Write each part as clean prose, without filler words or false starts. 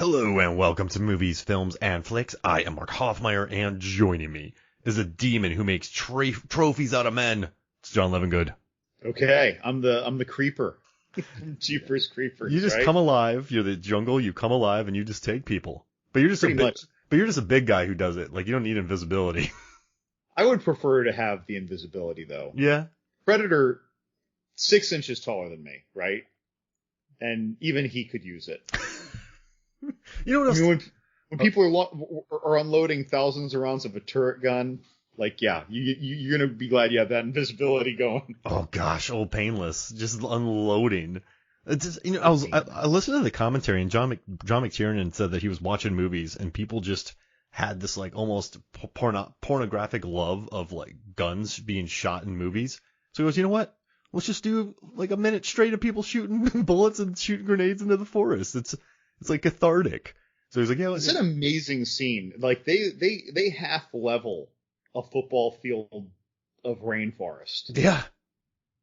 Hello and welcome to Movies, Films, and Flicks. I am Mark Hoffmeyer, and joining me is a demon who makes trophies out of men. It's John Levingood. Okay, I'm the creeper. Jeepers Creepers. You just right? come alive. You're the jungle. You come alive and you just take people. But you're just But you're just a big guy who does it. Like, you don't need invisibility. I would prefer to have the invisibility though. Yeah. Predator, 6 inches taller than me, right? And even he could use it. You know what else? I mean, when people are unloading thousands of rounds of a turret gun, like, yeah, you're gonna be glad you have that invisibility going. Oh gosh, old painless, just unloading. It's just, I listened to the commentary, and John McTiernan said that he was watching movies and people just had this like almost pornographic love of like guns being shot in movies. So he goes, you know what? Let's just do like a minute straight of people shooting bullets and shooting grenades into the forest. It's like cathartic. So he's like, yeah, it's an amazing scene. Like they half level a football field of rainforest. Yeah.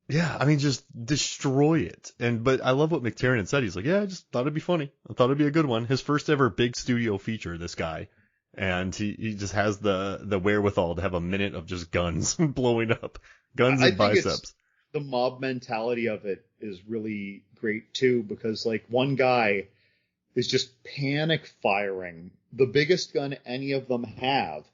Yeah, I mean, just destroy it. But I love what McTiernan said. He's like, yeah, I just thought it'd be funny. I thought it'd be a good one. His first ever big studio feature, this guy. And he just has the wherewithal to have a minute of just guns blowing up. Guns and biceps. The mob mentality of it is really great too, because like one guy is just panic firing the biggest gun any of them have.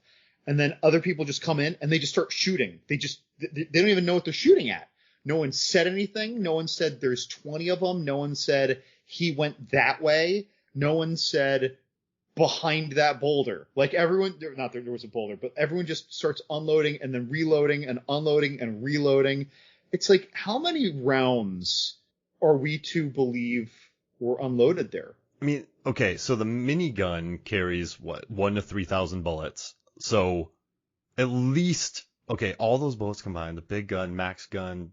And then other people just come in and they just start shooting. They don't even know what they're shooting at. No one said anything. No one said there's 20 of them. No one said he went that way. No one said behind that boulder. Like everyone, there was a boulder, but everyone just starts unloading and then reloading and unloading and reloading. It's like, how many rounds are we to believe were unloaded there? I mean, okay, so the minigun carries what, 1,000 to 3,000 bullets. So at least, okay, all those bullets combined, the big gun, Max gun,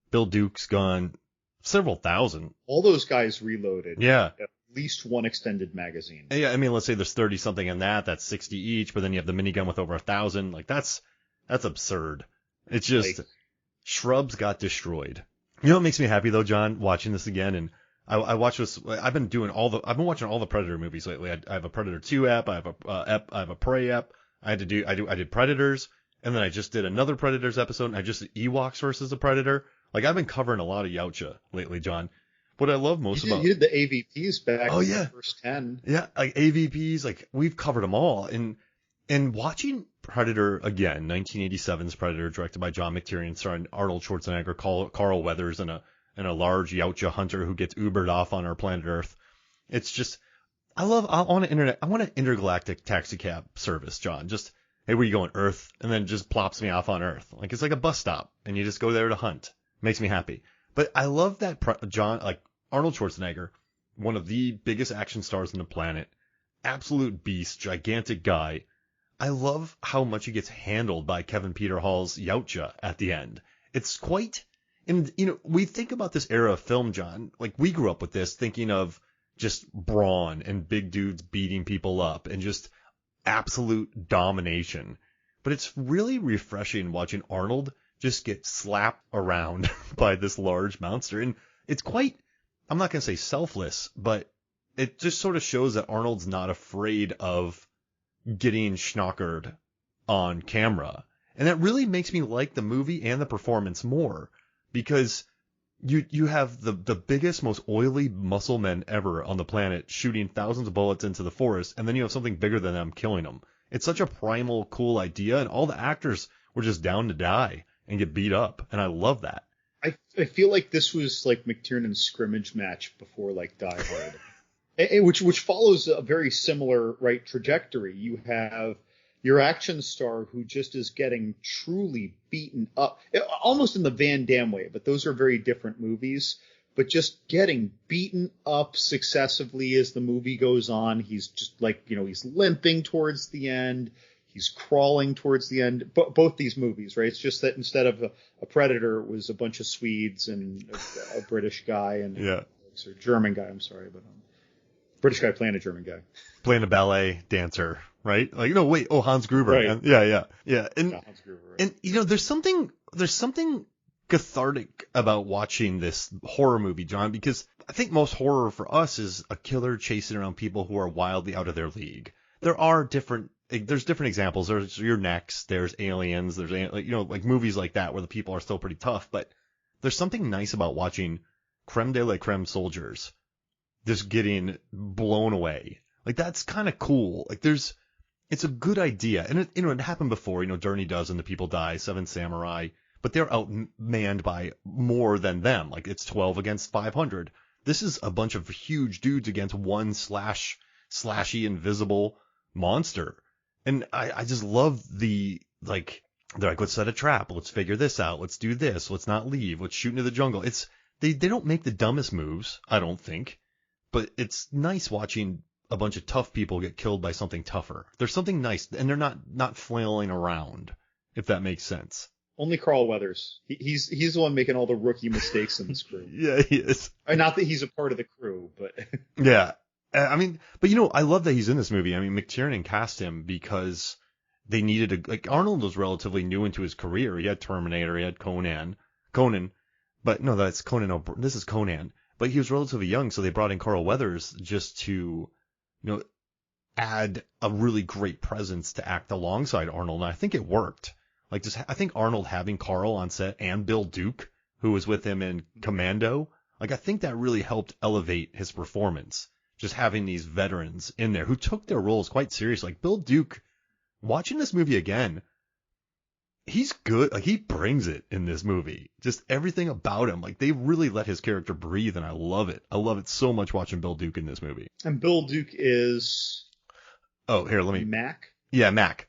Bill Duke's gun, several thousand. All those guys reloaded. Yeah. At least one extended magazine. Yeah, I mean, let's say there's 30 something in that. That's 60 each, but then you have the minigun with over 1,000. Like, that's absurd. It's just, like, Shrubs got destroyed. You know what makes me happy though, John, watching this again, and I watch this. I've been watching all the Predator movies lately. I have a Predator 2 app. I have a Prey app. I did Predators, and then I just did another Predators episode. And I just did Ewoks versus a Predator. Like, I've been covering a lot of Yautja lately, John. What I love most about you did the AVPs back in the first 10. Yeah, like AVPs, like we've covered them all. And watching Predator again, 1987's Predator, directed by John McTiernan, starring Arnold Schwarzenegger, Carl Weathers, and a large Yautja hunter who gets Ubered off on our planet Earth. It's just, I want an intergalactic taxi cab service, John. Just, hey, where you going, Earth? And then just plops me off on Earth. Like, it's like a bus stop, and you just go there to hunt. Makes me happy. But I love that Arnold Schwarzenegger, one of the biggest action stars on the planet, absolute beast, gigantic guy. I love how much he gets handled by Kevin Peter Hall's Yautja at the end. It's quite, and we think about this era of film, John, like we grew up with this, thinking of just brawn and big dudes beating people up and just absolute domination. But it's really refreshing watching Arnold just get slapped around by this large monster. And it's quite, I'm not going to say selfless, but it just sort of shows that Arnold's not afraid of getting schnockered on camera. And that really makes me like the movie and the performance more, because you have the biggest, most oily muscle men ever on the planet shooting thousands of bullets into the forest, and then you have something bigger than them killing them. It's such a primal, cool idea, and all the actors were just down to die and get beat up, and I love that. I feel like this was like McTiernan's scrimmage match before like Die Hard. which follows a very similar trajectory. You have your action star who just is getting truly beaten up, almost in the Van Damme way, but those are very different movies. But just getting beaten up successively as the movie goes on. He's just like, he's limping towards the end. He's crawling towards the end. Both these movies, right? It's just that instead of a Predator, it was a bunch of Swedes and a British guy and or German guy. I'm sorry, but British guy playing a German guy, playing a ballet dancer, right? Like, no, wait, Hans Gruber. Right. And, yeah. And Hans Gruber, right. And there's something cathartic about watching this horror movie, John, because I think most horror for us is a killer chasing around people who are wildly out of their league. There's different examples. There's Your Next, there's Aliens, there's, like movies like that where the people are still pretty tough, but there's something nice about watching creme de la creme soldiers just getting blown away. Like, that's kind of cool. Like, it's a good idea. And it happened before, Dirty Dozen, the people die, Seven Samurai, but they're outmanned by more than them. Like, it's 12 against 500. This is a bunch of huge dudes against one slashy, invisible monster. And I just love they're like, let's set a trap. Let's figure this out. Let's do this. Let's not leave. Let's shoot into the jungle. They don't make the dumbest moves, I don't think, but it's nice watching a bunch of tough people get killed by something tougher. There's something nice, and they're not flailing around, if that makes sense. Only Carl Weathers. He's the one making all the rookie mistakes in this crew. Yeah, he is. Not that he's a part of the crew, but yeah. I mean, but I love that he's in this movie. I mean, McTiernan cast him because they needed Arnold was relatively new into his career. He had Terminator, he had Conan, but no, that's Conan. This is Conan, but he was relatively young, so they brought in Carl Weathers just to, add a really great presence to act alongside Arnold. And I think it worked. I think Arnold having Carl on set and Bill Duke, who was with him in Commando, I think that really helped elevate his performance. Just having these veterans in there who took their roles quite seriously. Like Bill Duke, watching this movie again, he's good. Like, he brings it in this movie. Just everything about him. Like, they really let his character breathe, and I love it. I love it so much watching Bill Duke in this movie. And Bill Duke is... Oh, here, let me... Mac? Yeah, Mac.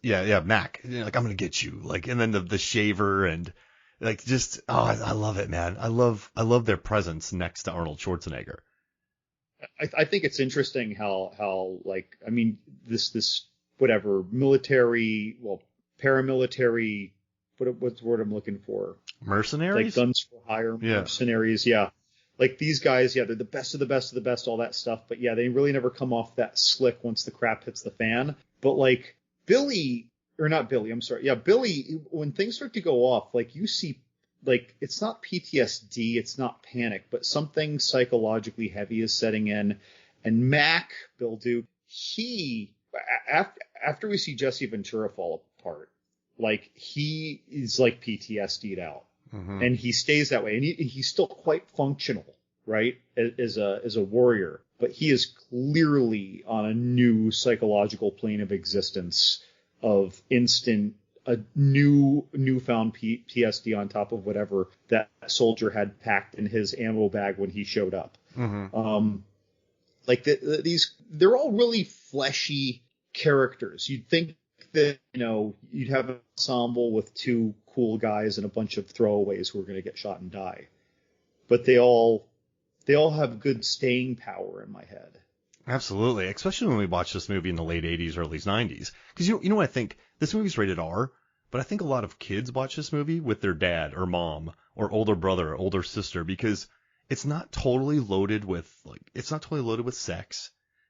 Yeah, Mac. Like, I'm gonna get you. Like, and then the shaver and... Like, just... Oh, I love it, man. I love their presence next to Arnold Schwarzenegger. I think it's interesting how this whatever military, paramilitary, what's the word I'm looking for? Mercenaries? Like guns for hire, mercenaries, yeah. Like these guys, yeah, they're the best of the best of the best, all that stuff. But yeah, they really never come off that slick once the crap hits the fan. But like Billy, when things start to go off, like you see, like it's not PTSD, it's not panic, but something psychologically heavy is setting in. And Mac, Bill Duke, after we see Jesse Ventura fall apart, like he is like PTSD'd out, and he stays that way, and he's still quite functional, right, as a warrior, but he is clearly on a new psychological plane of existence of a newfound PTSD on top of whatever that soldier had packed in his ammo bag when he showed up. They're all really fleshy characters. You'd think that, you'd have an ensemble with two cool guys and a bunch of throwaways who are going to get shot and die. But they all have good staying power in my head. Absolutely. Especially when we watched this movie in the late 80s, early 90s. Because you know what I think? This movie's rated R, but I think a lot of kids watch this movie with their dad or mom or older brother or older sister because it's not totally loaded with sex.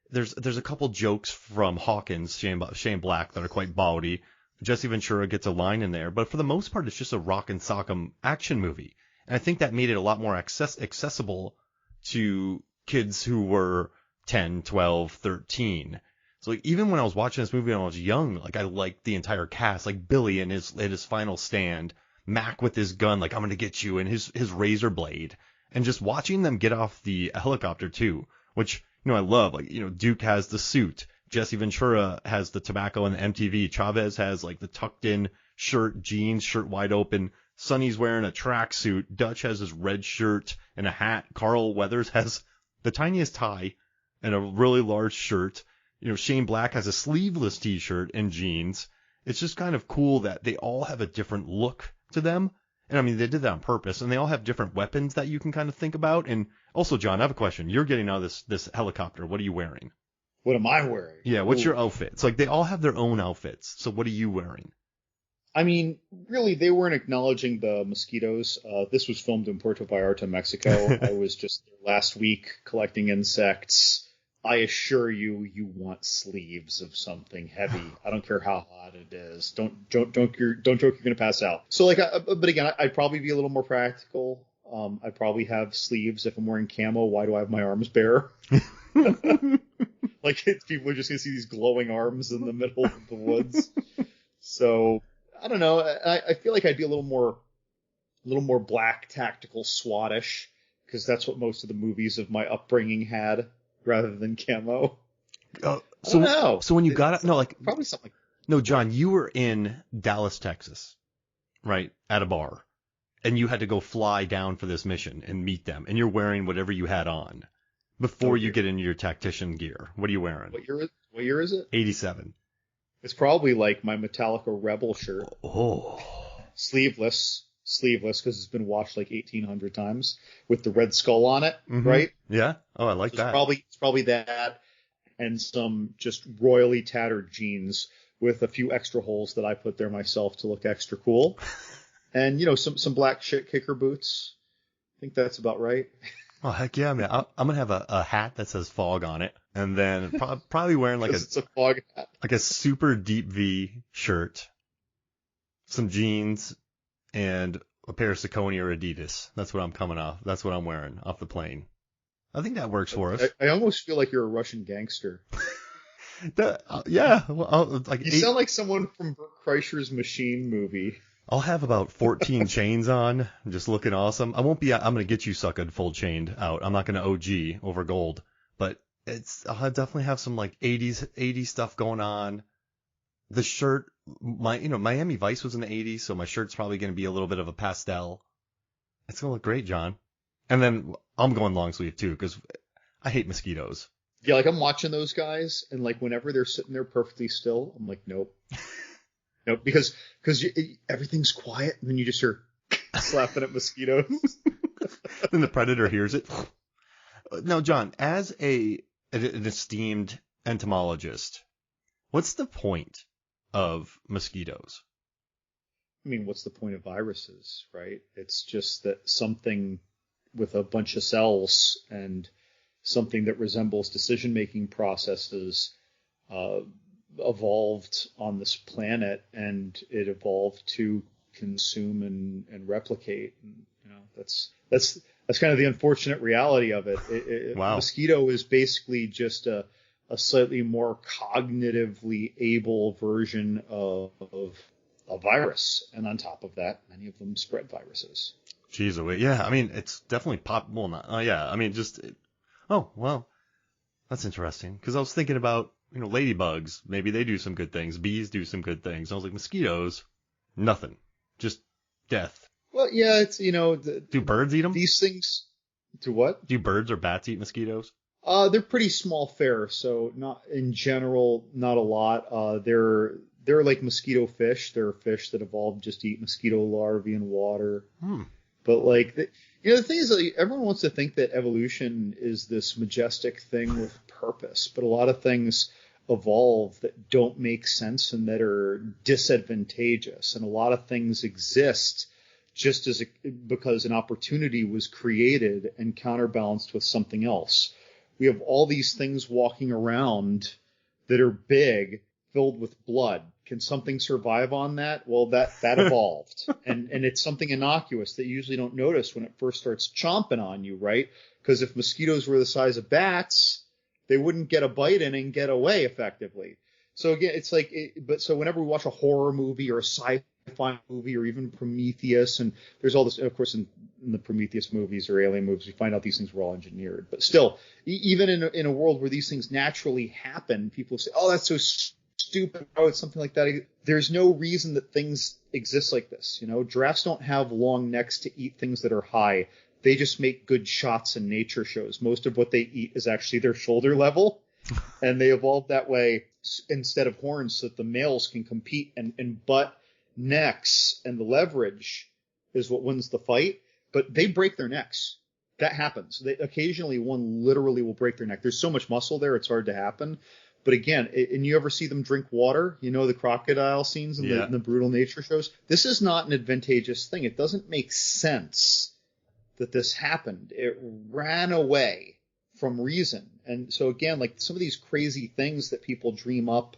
There's a couple jokes from Hawkins, Shane Black, that are quite bawdy. Jesse Ventura gets a line in there, but for the most part, it's just a rock and sock'em action movie. And I think that made it a lot more accessible to kids who were 10, 12, 13. So like, even when I was watching this movie when I was young, like I liked the entire cast, like Billy in his final stand, Mac with his gun, like I'm gonna get you, and his razor blade, and just watching them get off the helicopter too, which I love. Like Duke has the suit, Jesse Ventura has the tobacco and the MTV, Chavez has like the tucked in jeans shirt wide open, Sonny's wearing a tracksuit, Dutch has his red shirt and a hat, Carl Weathers has the tiniest tie and a really large shirt. Shane Black has a sleeveless t-shirt and jeans. It's just kind of cool that they all have a different look to them. And I mean, they did that on purpose, and they all have different weapons that you can kind of think about. And also, John, I have a question. You're getting out of this helicopter. What are you wearing? What am I wearing? Yeah, what's your outfit? It's like they all have their own outfits. So what are you wearing? I mean, really, they weren't acknowledging the mosquitoes. This was filmed in Puerto Vallarta, Mexico. I was just there last week collecting insects. I assure you, you want sleeves of something heavy. I don't care how hot it is. Don't joke you're going to pass out. So like, but again, I'd probably be a little more practical. I'd probably have sleeves if I'm wearing camo. Why do I have my arms bare? Like people are just going to see these glowing arms in the middle of the woods. So I don't know. I feel like I'd be a little more black tactical SWAT-ish, because that's what most of the movies of my upbringing had, rather than camo. So when you got it, no, like probably something. No, John, you were in Dallas, Texas, right, at a bar, and you had to go fly down for this mission and meet them, and you're wearing whatever you had on before you get into your tactician gear. What are you wearing? What year is it? 87. It's probably like my Metallica Rebel shirt. Oh. Sleeveless, because it's been washed like 1,800 times with the red skull on it, Mm-hmm. right? Yeah. Oh, I like that. It's probably that, and some just royally tattered jeans with a few extra holes that I put there myself to look extra cool, and some black shit kicker boots. I think that's about right. Oh heck yeah, man! I'm gonna have a hat that says fog on it, and then probably wearing like it's a fog hat, like a super deep V shirt, some jeans, and a pair of Saucony or Adidas. That's what I'm coming off. That's what I'm wearing off the plane. I think that works for us. I almost feel like you're a Russian gangster. Yeah. Well, you sound like someone from Burt Kreischer's Machine movie. I'll have about 14 chains on, just looking awesome. I'm gonna get you suckered full chained out. I'm not gonna OG over gold, but I'll definitely have some like 80s stuff going on. The shirt, Miami Vice was in the 80s, so my shirt's probably gonna be a little bit of a pastel. It's gonna look great, John. And then I'm going long sleeve too, because I hate mosquitoes. Yeah, like I'm watching those guys, and like whenever they're sitting there perfectly still, I'm like, nope. Nope, because everything's quiet, and then you just hear slapping at mosquitoes. Then the predator hears it. Now, John, as an esteemed entomologist, what's the point of mosquitoes? I mean, what's the point of viruses, right? It's just that something with a bunch of cells and something that resembles decision-making processes evolved on this planet, and it evolved to consume and replicate. And, that's kind of the unfortunate reality of it. Wow. Mosquito is basically just a slightly more cognitively able version of a virus, and on top of that, many of them spread viruses. Jeez, yeah. I mean, it's definitely well, not. Yeah. I mean, oh well, that's interesting, because I was thinking about ladybugs. Maybe they do some good things. Bees do some good things. I was like, mosquitoes, nothing, just death. Well, yeah, it's do birds eat them? These things. Do what? Do birds or bats eat mosquitoes? They're pretty small fare, so not in general, not a lot. They're like mosquito fish. They're fish that evolved just to eat mosquito larvae in water. But like, the thing is, like, everyone wants to think that evolution is this majestic thing with purpose, but a lot of things evolve that don't make sense and that are disadvantageous, and a lot of things exist just because an opportunity was created and counterbalanced with something else. We have all these things walking around that are big, filled with blood. Can something survive on that? Well, that evolved. and it's something innocuous that you usually don't notice when it first starts chomping on you, right? Because if mosquitoes were the size of bats, they wouldn't get a bite in and get away effectively. So again, it's like, so whenever we watch a horror movie or a sci-fi movie or even Prometheus, and there's all this, of course, in the Prometheus movies or Alien movies, we find out these things were all engineered. But still, even in a world where these things naturally happen, people say, oh, that's so stupid. Oh, it's something like that. There's no reason that things exist like this. Giraffes don't have long necks to eat things that are high. They just make good shots in nature shows. Most of what they eat is actually their shoulder level. And they evolved that way instead of horns so that the males can compete and butt necks, and the leverage is what wins the fight. But they break their necks. That happens. Occasionally one literally will break their neck. There's so much muscle there, it's hard to happen. But again, and you ever see them drink water? The crocodile scenes in the brutal nature shows? This is not an advantageous thing. It doesn't make sense that this happened. It ran away from reason. And so again, like some of these crazy things that people dream up,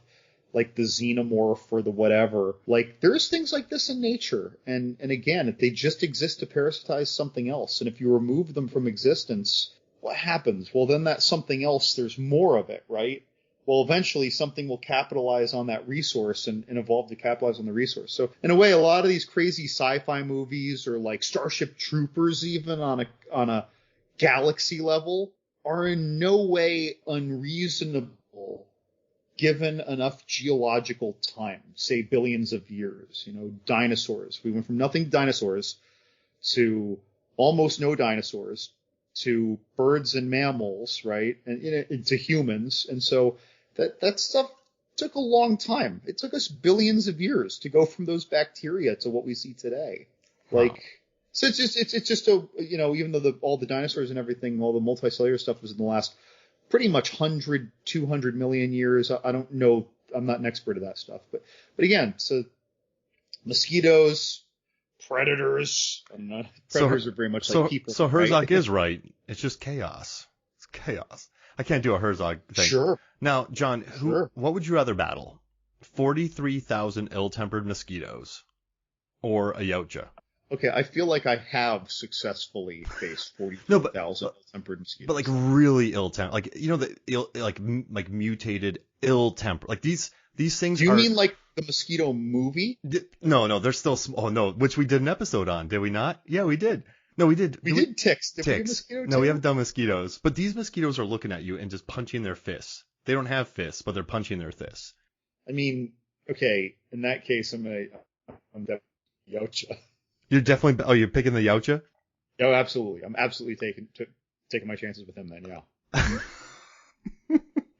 like the xenomorph or the whatever, like there's things like this in nature. And again, they just exist to parasitize something else. And if you remove them from existence, what happens? Well, then that something else, there's more of it, right? Well, eventually something will capitalize on that resource and evolve to capitalize on the resource. So in a way, a lot of these crazy sci-fi movies or like Starship Troopers, even on a galaxy level, are in no way unreasonable given enough geological time, say billions of years. You know, dinosaurs. We went from nothing dinosaurs to almost no dinosaurs to birds and mammals, right? And to humans. And so that stuff took a long time. It took us billions of years to go from those bacteria to what we see today. Wow. Like, so it's just a, you know, even though all the dinosaurs and everything, all the multicellular stuff was in the last pretty much 100, 200 million years. I don't know. I'm not an expert at that stuff, but again, so mosquitoes, predators, and predators are very much like people. So Herzog right? is right. It's just chaos. It's chaos. I can't do a Herzog thing. Sure. Now, John, Sure. what would you rather battle? 43,000 ill-tempered mosquitoes or a Yautja? Okay, I feel like I have successfully faced 40,000 ill-tempered mosquitoes. But like really ill-tempered, like you know like mutated ill-tempered, like these things. Do you mean like the mosquito movie? No, they're still. Oh no, which we did an episode on, did we not? Yeah, we did. No, we did. We did ticks. Did we do ticks. mosquito No, too? we haven't done mosquitoes. But these mosquitoes are looking at you and just punching their fists. They don't have fists, but they're punching their fists. I mean, okay, in that case, I'm definitely Yautja. You're definitely. Oh, you're picking the Yautja? Oh, absolutely. I'm absolutely taking my chances with him then. Yeah.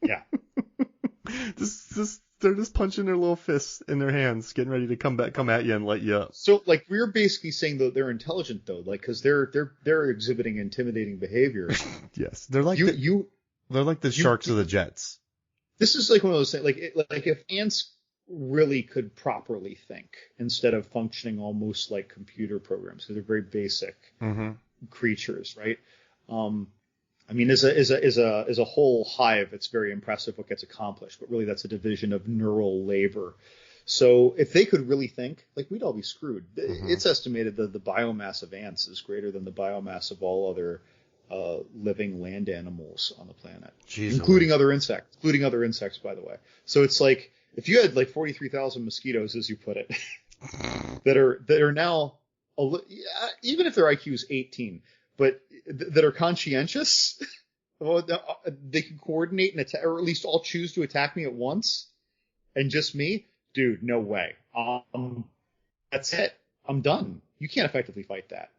Yeah. They're just punching their little fists in their hands, getting ready to come at you and light you up. So, like, we're basically saying that they're intelligent, though, like, because they're exhibiting intimidating behavior. Yes, they're like they're like the sharks of the jets. This is like one of those things, like if ants really could properly think instead of functioning almost like computer programs, because they're very basic creatures, right? I mean, as a whole hive, it's very impressive what gets accomplished, but really that's a division of neural labor. So if they could really think, like, we'd all be screwed. It's estimated that the biomass of ants is greater than the biomass of all other living land animals on the planet, including other insects, by the way. So it's like if you had like 43,000 mosquitoes, as you put it, that are now, even if their IQ is 18, but that are conscientious, they can coordinate and attack, or at least all choose to attack me at once, and just me, dude, no way. That's it. I'm done. You can't effectively fight that.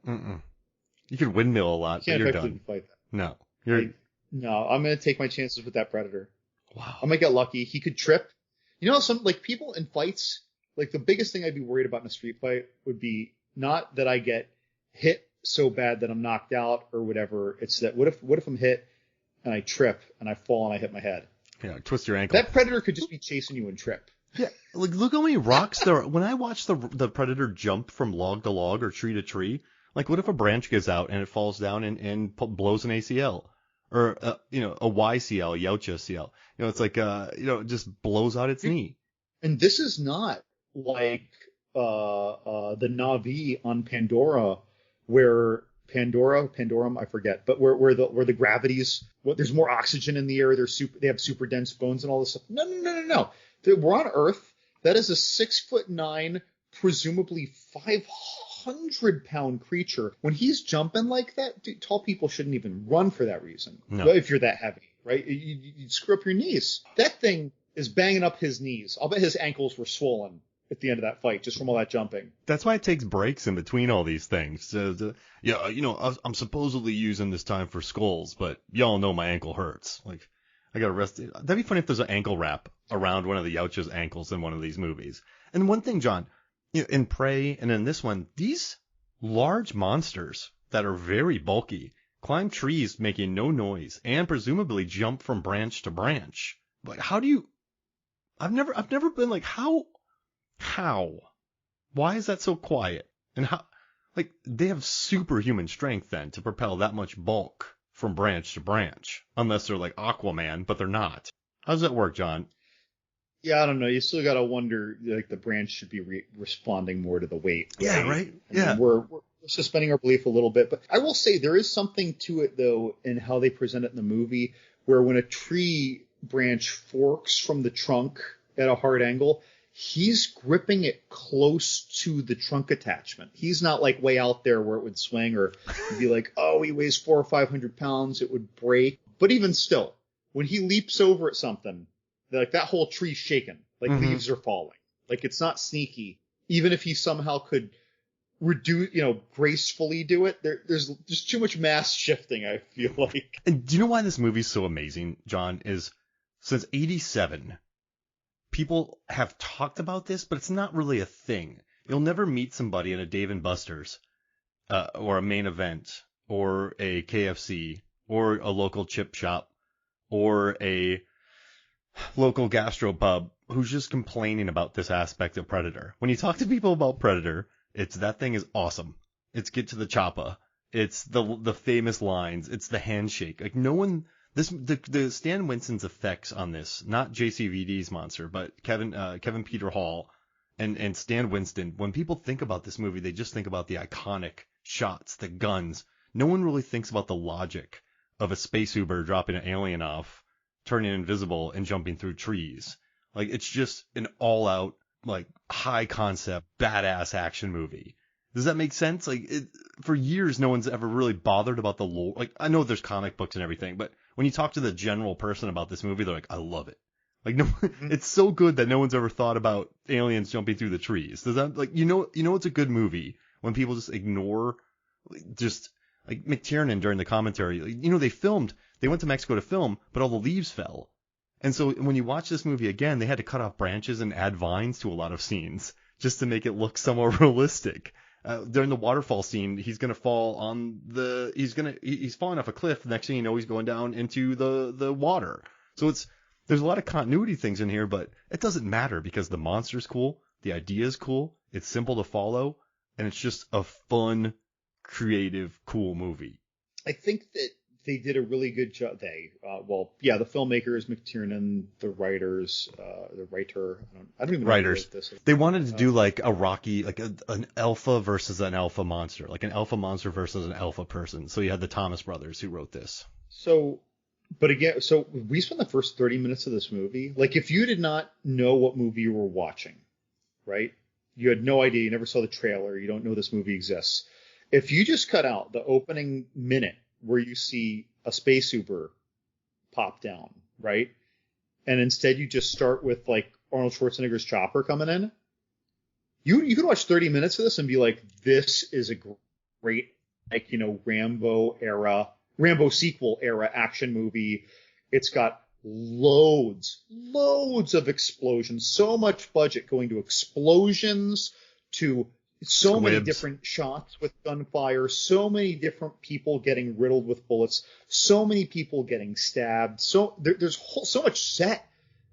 You could windmill a lot, but you're done. Fight that. No, no. I'm gonna take my chances with that predator. Wow. I might get lucky. He could trip. You know, some like people in fights, like the biggest thing I'd be worried about in a street fight would be not that I get hit so bad that I'm knocked out or whatever. It's that what if I'm hit and I trip and I fall and I hit my head? Yeah, twist your ankle. That predator could just be chasing you and trip. Yeah, like look how many rocks there are. When I watch the predator jump from log to log or tree to tree, like what if a branch gives out and it falls down and blows an ACL or a YCL, a Yautja CL? You know, it's like it just blows out its knee. And this is not like the Na'vi on Pandora, where Pandorum, I forget, but where the gravities, there's more oxygen in the air. They have super dense bones and all this stuff. No. We're on Earth. That is a 6'9", presumably 500-pound creature. When he's jumping like that, dude, tall people shouldn't even run for that reason. No. But if you're that heavy, right? You'd screw up your knees. That thing is banging up his knees. I'll bet his ankles were swollen at the end of that fight just from all that jumping. That's why it takes breaks in between all these things. I'm supposedly using this time for skulls, but y'all know my ankle hurts. Like, I got to rest. That'd be funny if there's an ankle wrap around one of the Yautja's ankles in one of these movies. And one thing, John, in Prey and in this one, these large monsters that are very bulky climb trees making no noise and presumably jump from branch to branch. Like, how do you? I've never been like, how? Why is that so quiet? And how? Like, they have superhuman strength then to propel that much bulk from branch to branch, unless they're like Aquaman, but they're not. How does that work, John? Yeah, I don't know. You still got to wonder, like, the branch should be responding more to the weight. Right? Yeah, right? I mean, we're suspending our belief a little bit. But I will say there is something to it, though, in how they present it in the movie, where when a tree branch forks from the trunk at a hard angle, he's gripping it close to the trunk attachment. He's not like way out there where it would swing, or you'd be like, oh, he weighs 400 or 500 pounds, it would break. But even still, when he leaps over at something, like, that whole tree's shaking, like leaves are falling. Like, it's not sneaky. Even if he somehow could reduce, gracefully do it, there's just too much mass shifting, I feel like. And do you know why this movie's so amazing, John? Is since '87, people have talked about this, but it's not really a thing. You'll never meet somebody in a Dave and Buster's, or a Main Event, or a KFC, or a local chip shop, or a local gastropub who's just complaining about this aspect of Predator. When you talk to people about Predator, it's that thing is awesome. It's get to the choppa. It's the famous lines. It's the handshake. Like, no one, the Stan Winston's effects on this, not JCVD's monster, but Kevin Peter Hall and Stan Winston. When people think about this movie, they just think about the iconic shots, the guns. No one really thinks about the logic of a space uber dropping an alien off, turning invisible, and jumping through trees. Like, it's just an all-out, like, high concept, badass action movie. Does that make sense? Like, for years, no one's ever really bothered about the lore. Like, I know there's comic books and everything, but when you talk to the general person about this movie, they're like, I love it. Like, no, it's so good that no one's ever thought about aliens jumping through the trees. Does that, like, it's a good movie when people just ignore, just, like, McTiernan during the commentary, they went to Mexico to film, but all the leaves fell. And so when you watch this movie again, they had to cut off branches and add vines to a lot of scenes just to make it look somewhat realistic. During the waterfall scene, he's going to fall on he's falling off a cliff. Next thing you know, he's going down into the water. So there's a lot of continuity things in here, but it doesn't matter because the monster's cool. The idea is cool. It's simple to follow. And it's just a fun, creative, cool movie. I think that they did a really good job. The filmmakers, McTiernan, the writers, the writer. I don't even know writers. Who wrote this. They wanted to do like a Rocky, like an alpha versus an alpha monster, like an alpha monster versus an alpha person. So you had the Thomas brothers who wrote this. So we spent the first 30 minutes of this movie. Like, if you did not know what movie you were watching, right? You had no idea. You never saw the trailer. You don't know this movie exists. If you just cut out the opening minute where you see a space uber pop down, right? And instead you just start with, like, Arnold Schwarzenegger's chopper coming in, you could watch 30 minutes of this and be like, this is a great, like, Rambo sequel era action movie. It's got loads of explosions, so much budget going to explosions, to so many different shots with gunfire, so many different people getting riddled with bullets, so many people getting stabbed. So there's so much set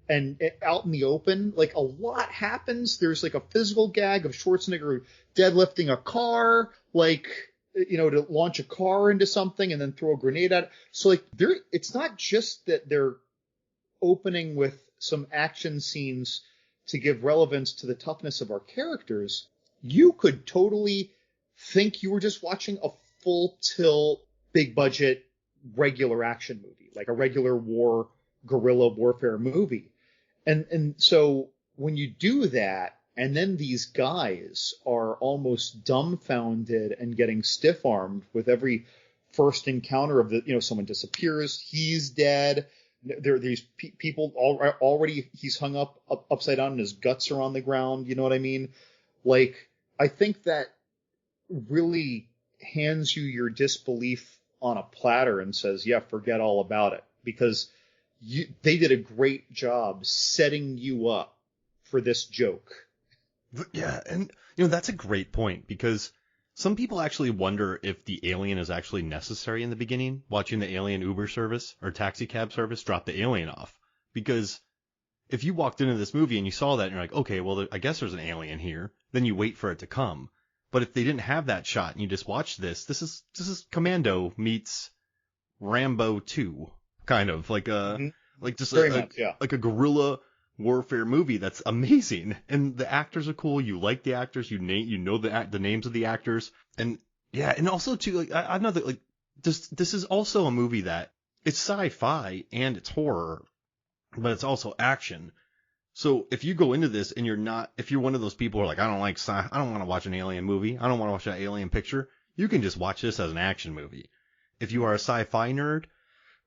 and out in the open. Like, a lot happens. There's like a physical gag of Schwarzenegger deadlifting a car, like, to launch a car into something and then throw a grenade at it. So, like, it's not just that they're opening with some action scenes to give relevance to the toughness of our characters. You could totally think you were just watching a full tilt, big budget, regular action movie, like a regular guerrilla warfare movie. And so when you do that, and then these guys are almost dumbfounded and getting stiff-armed with every first encounter of someone disappears, he's dead. There are these people already, he's hung up upside down and his guts are on the ground. You know what I mean? Like, I think that really hands you your disbelief on a platter and says, yeah, forget all about it, because they did a great job setting you up for this joke. Yeah, and that's a great point, because some people actually wonder if the alien is actually necessary in the beginning, watching the alien Uber service or taxi cab service drop the alien off. Because if you walked into this movie and you saw that and you're like, okay, well, I guess there's an alien here, then you wait for it to come. But if they didn't have that shot and you just watched this is Commando meets Rambo 2, kind of like Mhm. like just Very much, yeah. like a guerrilla warfare movie that's amazing, and the actors are cool. You like the actors, you know the names of the actors, and yeah, and also too like I know that like this is also a movie that it's sci-fi and it's horror, but it's also action. So if you go into this and if you're one of those people who are like, I don't want to watch an alien movie, I don't want to watch that alien picture, you can just watch this as an action movie. If you are a sci-fi nerd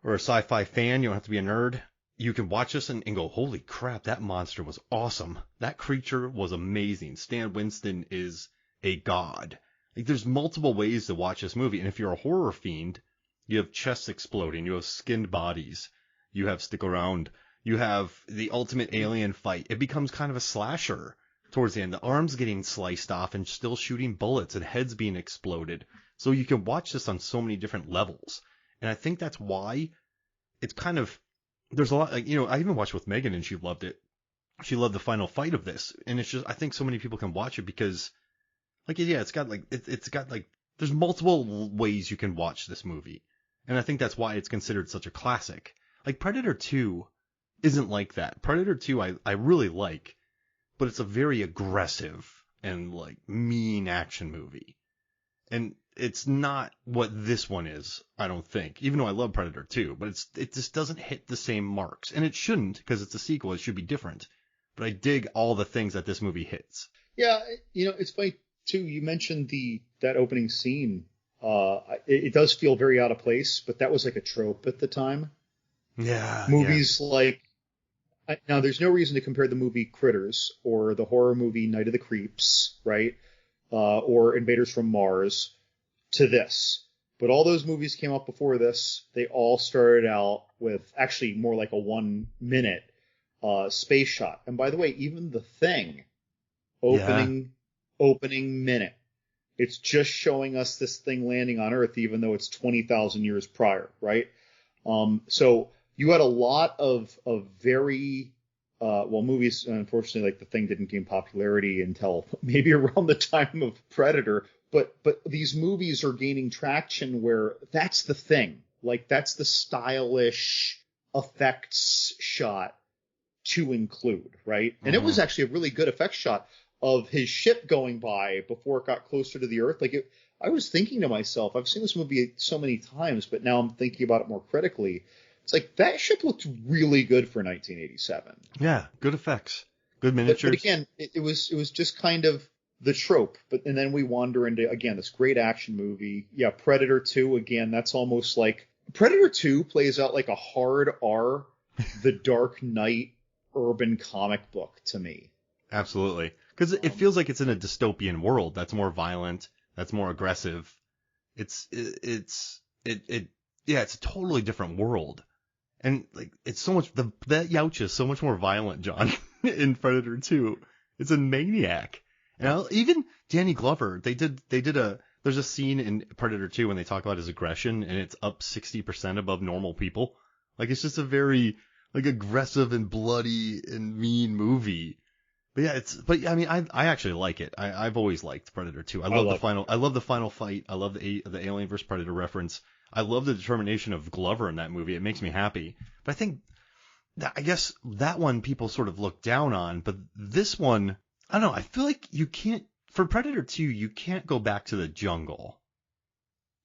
or a sci-fi fan, you don't have to be a nerd. You can watch this and go, holy crap, that monster was awesome. That creature was amazing. Stan Winston is a god. Like, there's multiple ways to watch this movie. And if you're a horror fiend, you have chests exploding, you have skinned bodies, you have stick around, you have the ultimate alien fight. It becomes kind of a slasher towards the end. The arms getting sliced off and still shooting bullets and heads being exploded. So you can watch this on so many different levels. And I think that's why it's kind of, there's a lot, like, I even watched with Megan and she loved it. She loved the final fight of this. And it's just, I think so many people can watch it because, like, yeah, it's got like, there's multiple ways you can watch this movie. And I think that's why it's considered such a classic. Like, Predator 2 isn't like that. Predator 2 I really like, but it's a very aggressive and, like, mean action movie. And it's not what this one is, I don't think. Even though I love Predator 2, but it just doesn't hit the same marks. And it shouldn't, because it's a sequel. It should be different. But I dig all the things that this movie hits. Yeah, it's funny too. You mentioned that opening scene. It does feel very out of place, but that was like a trope at the time. Yeah. Movies like now, there's no reason to compare the movie Critters or the horror movie Night of the Creeps, right? Or Invaders from Mars to this. But all those movies came out before this. They all started out with actually more like a 1 minute space shot. And by the way, even The Thing, opening minute, it's just showing us this thing landing on Earth, even though it's 20,000 years prior, right? So you had a lot of very movies, unfortunately, like The Thing didn't gain popularity until maybe around the time of Predator. But these movies are gaining traction where that's the thing. Like, that's the stylish effects shot to include, right? And it was actually a really good effects shot of his ship going by before it got closer to the Earth. Like, I was thinking to myself, I've seen this movie so many times, but now I'm thinking about it more critically. It's like, that ship looked really good for 1987. Yeah, good effects, good miniatures. But again, it was just kind of the trope. And then we wander into, again, this great action movie. Yeah, Predator 2, again, that's almost like, Predator 2 plays out like a hard R, The Dark Knight urban comic book to me. Absolutely. Because it feels like it's in a dystopian world that's more violent, that's more aggressive. It's a totally different world. And, like, it's so much, that Yautja is so much more violent, John, in Predator 2. It's a maniac. And even Danny Glover, there's a scene in Predator 2 when they talk about his aggression, and it's up 60% above normal people. Like, it's just a very, like, aggressive and bloody and mean movie. But yeah, I mean, I actually like it. I've always liked Predator 2. I love the final fight. I love the Alien vs. Predator reference. I love the determination of Glover in that movie. It makes me happy. But I think I guess that one people sort of look down on, but this one, I don't know. I feel like you can't, for Predator 2, you can't go back to the jungle.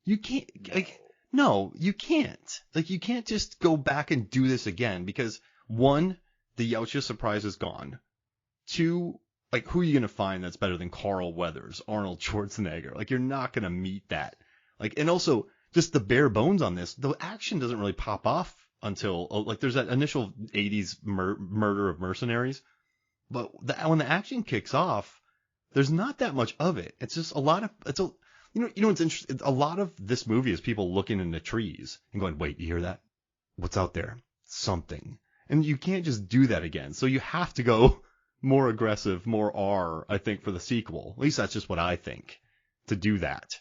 You can't, like, no, you can't. Like, you can't just go back and do this again because, one, the Yautja surprise is gone. Two, like, who are you going to find that's better than Carl Weathers, Arnold Schwarzenegger? Like, you're not going to meet that. Like, and also, just the bare bones on this, the action doesn't really pop off until, like, there's that initial 80s murder of mercenaries. But when the action kicks off, there's not that much of it. It's just a lot of, you know what's interesting? A lot of this movie is people looking in the trees and going, wait, you hear that? What's out there? Something. And you can't just do that again. So you have to go more aggressive, more R, I think, for the sequel. At least that's just what I think, to do that.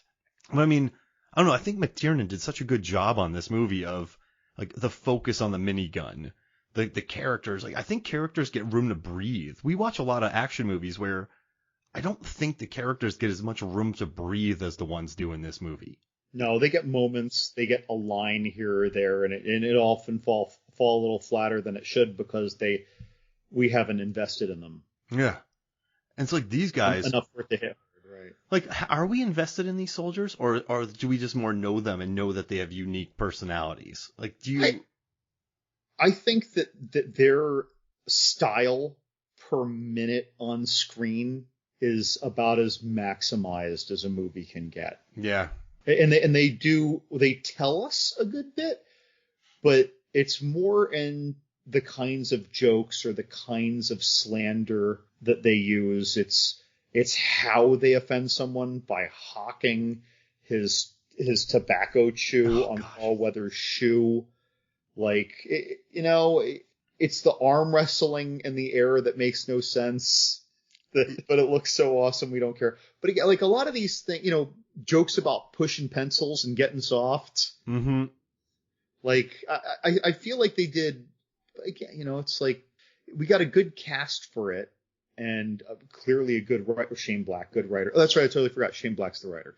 But I mean, I don't know. I think McTiernan did such a good job on this movie of, like, the focus on the minigun, the characters. Like, I think characters get room to breathe. We watch a lot of action movies where I don't think the characters get as much room to breathe as the ones do in this movie. No, they get moments, they get a line here or there, and it often fall a little flatter than it should because we haven't invested in them. Yeah. And it's like these guys, Enough for it to hit hard, right? like, are we invested in these soldiers, or do we just more know them and know that they have unique personalities? Like, do you? I think that their style per minute on screen is about as maximized as a movie can get. Yeah. And they tell us a good bit, but it's more in the kinds of jokes or the kinds of slander that they use. It's how they offend someone by hawking his tobacco chew on Paul Weathers' shoe. Like, it's the arm wrestling in the air that makes no sense, but it looks so awesome we don't care. But again, like a lot of these things, jokes about pushing pencils and getting soft. Mm-hmm. Like, I feel like they did, again, it's like we got a good cast for it and clearly a good writer, Shane Black, good writer. Oh, that's right. I totally forgot. Shane Black's the writer.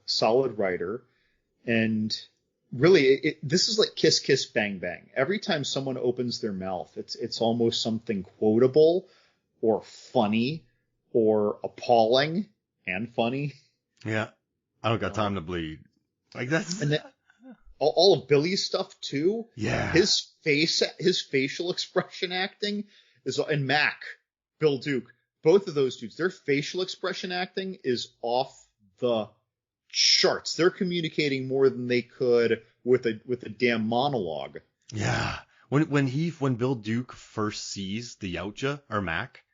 Solid writer. And really, this is like Kiss Kiss Bang Bang. Every time someone opens their mouth, it's almost something quotable or funny or appalling and funny. Yeah. I don't got time to bleed. Like that's. And then, all of Billy's stuff too. Yeah. His facial expression acting and Mac, Bill Duke, both of those dudes, their facial expression acting is off the charts. They're communicating more than they could with a damn monologue. Yeah. When Bill Duke first sees the Yautja or Mac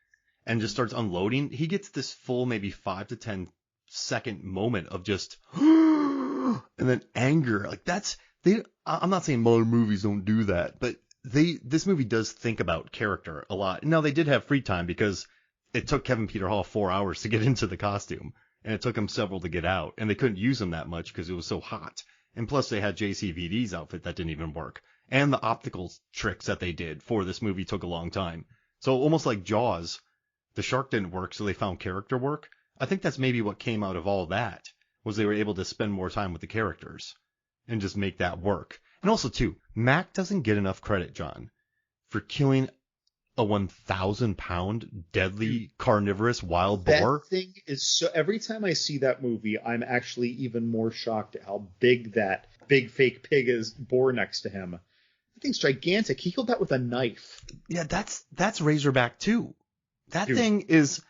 and just starts unloading, he gets this full maybe 5 to 10 second moment of just and then anger. Like I'm not saying modern movies don't do that, but this movie does think about character a lot. Now they did have free time because it took Kevin Peter Hall 4 hours to get into the costume. And it took him several to get out, and they couldn't use him that much because it was so hot. And plus, they had JCVD's outfit that didn't even work, and the optical tricks that they did for this movie took a long time. So almost like Jaws, the shark didn't work, so they found character work. I think that's maybe what came out of all that was they were able to spend more time with the characters and just make that work. And also, too, Mac doesn't get enough credit, John, for killing a 1,000-pound deadly carnivorous wild boar. That thing is so. Every time I see that movie, I'm actually even more shocked at how big that big fake pig is. Boar next to him. That thing's gigantic. He killed that with a knife. Yeah, that's Razorback too. That Dude. Thing is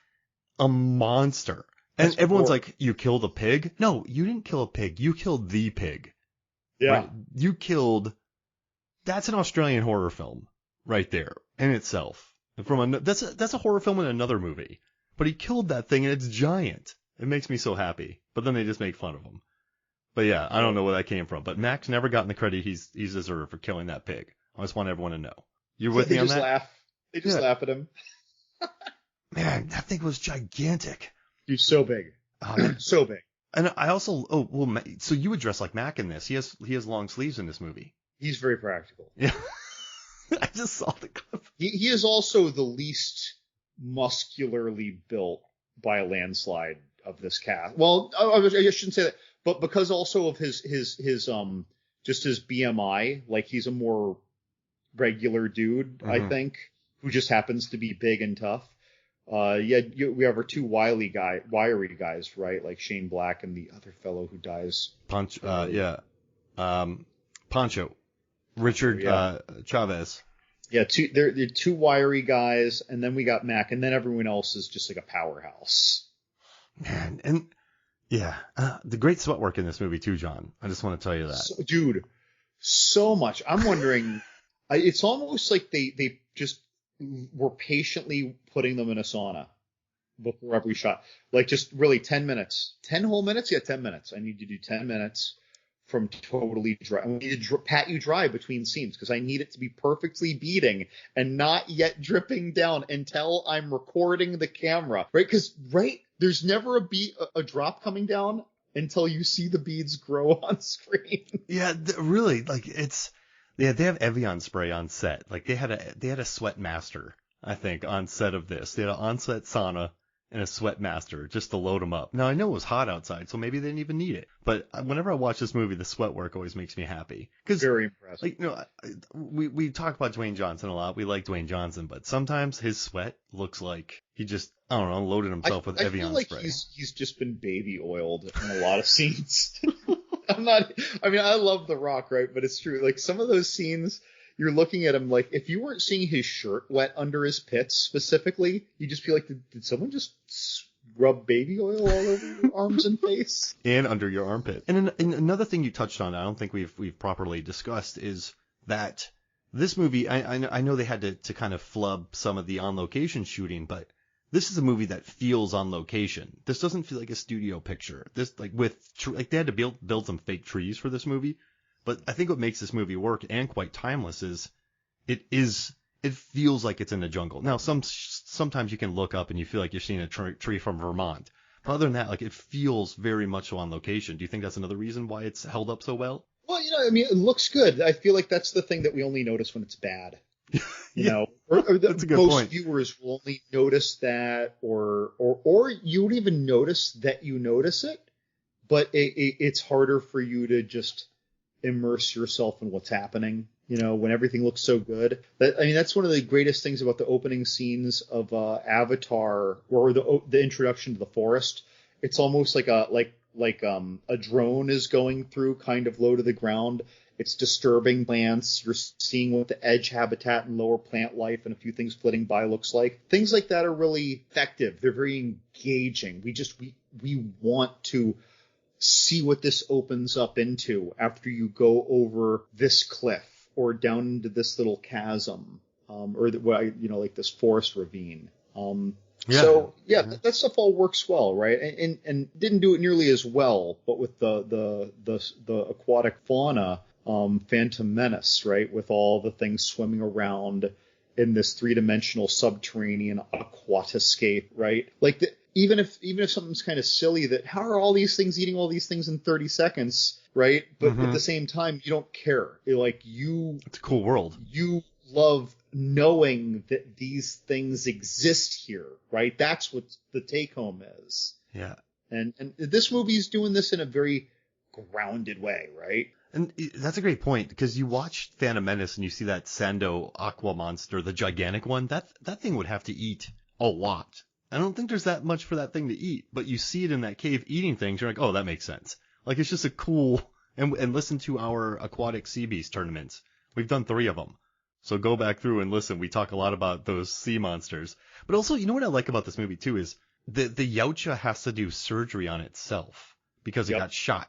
a monster. And That's everyone's boar. like, you killed a pig? No, you didn't kill a pig. You killed the pig. Yeah. Right? You killed. That's an Australian horror film right there in itself. That's a horror film in another movie. But he killed that thing and it's giant. It makes me so happy. But then they just make fun of him. But yeah, I don't know where that came from. But Mac's never gotten the credit he's deserved for killing that pig. I just want everyone to know. You're with me on that? They just laugh at him. Man, that thing was gigantic. Dude, so big. So big. And I also, so you would dress like Mac in this. He has long sleeves in this movie. He's very practical. Yeah. I just saw the clip. He is also the least muscularly built by a landslide of this cast. Well, I shouldn't say that, but because also of his just his BMI, like he's a more regular dude, I think, who just happens to be big and tough. We have our two wiry guys, right? Like Shane Black and the other fellow who dies. Pancho. Richard Chavez. Yeah, they're two wiry guys, and then we got Mac, and then everyone else is just like a powerhouse. Man, and yeah, the great sweat work in this movie too, John. I just want to tell you that, dude, so much. I'm wondering, it's almost like they just were patiently putting them in a sauna before every shot. Like just really 10 minutes, 10 whole minutes. Yeah, 10 minutes. I need to do 10 minutes. From totally dry. I need to pat you dry between scenes because I need it to be perfectly beading and not yet dripping down until I'm recording the camera, right? Because, there's never a drop coming down until you see the beads grow on screen. Yeah, really, like they have Evian spray on set. Like they had a sweat master, I think, on set of this. They had an on-set sauna and a sweat master just to load them up. Now I know it was hot outside, so maybe they didn't even need it. But whenever I watch this movie, the sweat work always makes me happy. Very impressive. Like, we talk about Dwayne Johnson a lot. We like Dwayne Johnson, but sometimes his sweat looks like he just, I don't know, loaded himself with Evian I feel like spray. he's just been baby oiled in a lot of scenes. I love The Rock, right? But it's true. Like some of those scenes, you're looking at him like if you weren't seeing his shirt wet under his pits specifically, you just feel like, did someone just rub baby oil all over your arms and face? And under your armpit. And another thing you touched on, I don't think we've properly discussed, is that this movie, I know they had to kind of flub some of the on-location shooting, but this is a movie that feels on location. This doesn't feel like a studio picture. This, like, they had to build some fake trees for this movie. But I think what makes this movie work and quite timeless is it feels like it's in the jungle. Now, sometimes you can look up and you feel like you're seeing a tree from Vermont. But other than that, like, it feels very much so on location. Do you think that's another reason why it's held up so well? Well, it looks good. I feel like that's the thing that we only notice when it's bad. That's a good point. Most viewers will only notice that, or you don't even notice that you notice it, but it's harder for you to just immerse yourself in what's happening, when everything looks so good. That's one of the greatest things about the opening scenes of Avatar, or the introduction to the forest. It's almost like a drone is going through kind of low to the ground. It's disturbing plants. You're seeing what the edge habitat and lower plant life and a few things flitting by looks like. Things like that are really effective. They're very engaging. We want to see what this opens up into after you go over this cliff or down into this little chasm, like this forest ravine. That stuff all works well, right? And didn't do it nearly as well, but with the aquatic fauna, Phantom Menace, right? With all the things swimming around in this three-dimensional subterranean aquatiscape, right? Like even if something's kind of silly, that how are all these things eating all these things in 30 seconds, right? But at the same time, you don't care. It's a cool world. You love knowing that these things exist here, right? That's what the take home is. Yeah. And this movie's doing this in a very grounded way, right? And that's a great point, because you watch Phantom Menace and you see that Sando aqua monster, the gigantic one. That thing would have to eat a lot. I don't think there's that much for that thing to eat, but you see it in that cave eating things. You're like, oh, that makes sense. Like, it's just a cool, and listen to our aquatic sea beast tournaments. We've done 3 of them. So go back through and listen. We talk a lot about those sea monsters. But also, you know what I like about this movie too is the Yautja has to do surgery on itself because it got shot.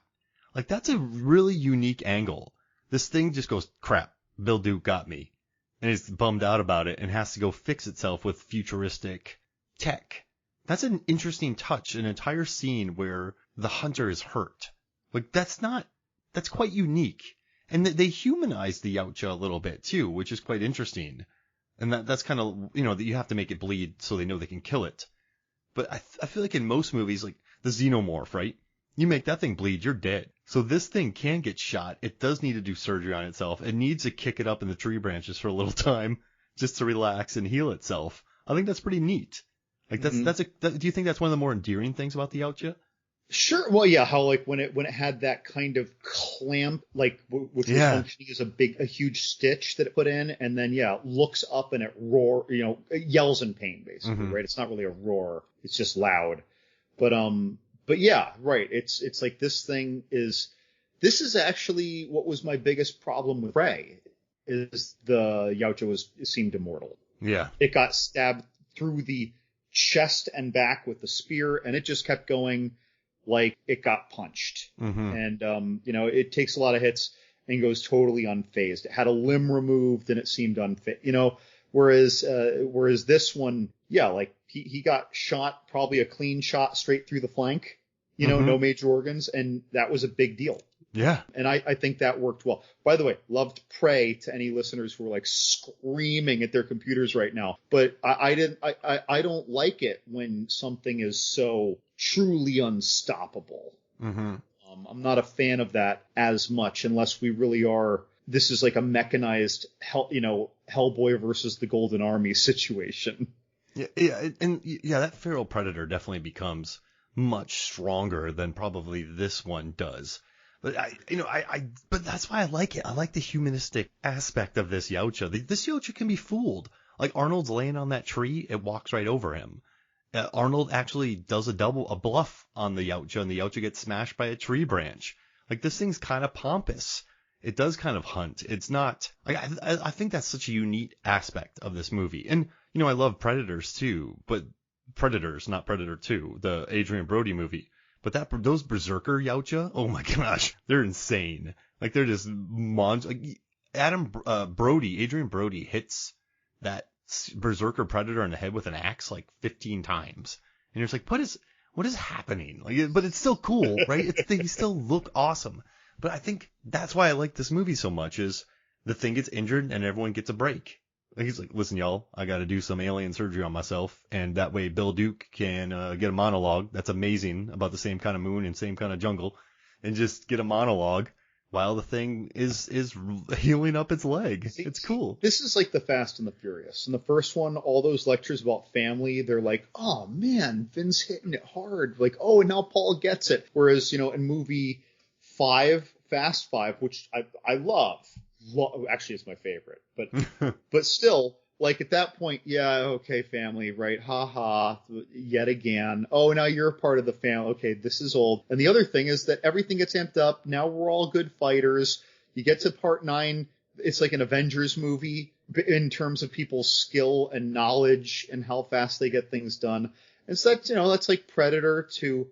Like, that's a really unique angle. This thing just goes, crap, Bill Duke got me. And is bummed out about it and has to go fix itself with futuristic tech. That's an interesting touch, an entire scene where the hunter is hurt. Like, that's quite unique. And they humanize the Yautja a little bit too, which is quite interesting. And that's kind of, that you have to make it bleed so they know they can kill it. But I feel like in most movies, like the Xenomorph, right? You make that thing bleed, you're dead. So this thing can get shot. It does need to do surgery on itself. It needs to kick it up in the tree branches for a little time just to relax and heal itself. I think that's pretty neat. Like, do you think that's one of the more endearing things about the Yautja? Sure. Well, yeah. How when it had that kind of clamp, which was functioning as a huge stitch that it put in, and then looks up and it it yells in pain basically, right? It's not really a roar; it's just loud. But yeah, right. It's like this is actually what was my biggest problem with Prey, is the Yautja seemed immortal. Yeah. It got stabbed through the chest and back with the spear, and it just kept going like it got punched. And it takes a lot of hits and goes totally unfazed. It had a limb removed and it seemed unfit. Whereas this one, he got shot, probably a clean shot straight through the flank, no major organs, and that was a big deal. Yeah. And I think that worked well. By the way, loved Prey to any listeners who are like screaming at their computers right now. But I don't like it when something is so truly unstoppable. I'm not a fan of that as much unless we really are. This is like a mechanized Hellboy versus the Golden Army situation. Yeah, that feral predator definitely becomes much stronger than probably this one does. But but that's why I like it. I like the humanistic aspect of this Yautja. This Yautja can be fooled. Like Arnold's laying on that tree, it walks right over him. Arnold actually does a bluff on the Yautja, and the Yautja gets smashed by a tree branch. Like this thing's kind of pompous. It does kind of hunt. It's not. Like, I think that's such a unique aspect of this movie. And I love Predators too, but Predators, not Predator 2, the Adrian Brody movie. But those Berserker Yautja, oh my gosh, they're insane. Like they're just like Adrian Brody hits that Berserker Predator in the head with an axe like 15 times, and you're just like, what is happening? Like, but it's still cool, right? They still look awesome. But I think that's why I like this movie so much is the thing gets injured and everyone gets a break. Like he's like, listen, y'all, I got to do some alien surgery on myself, and that way Bill Duke can get a monologue that's amazing about the same kind of moon and same kind of jungle, and just get a monologue while the thing is healing up its leg. See, it's cool. This is like the Fast and the Furious. In the first one, all those lectures about family, they're like, oh man, Vin's hitting it hard. Like, oh, and now Paul gets it. Whereas, in movie 5, Fast 5, which I love. Actually, it's my favorite, but still, like at that point, yeah, okay, family, right? Ha ha, yet again. Oh, now you're a part of the family. Okay, this is old. And the other thing is that everything gets amped up. Now we're all good fighters. You get to part 9, it's like an Avengers movie in terms of people's skill and knowledge and how fast they get things done. And so that's like Predator to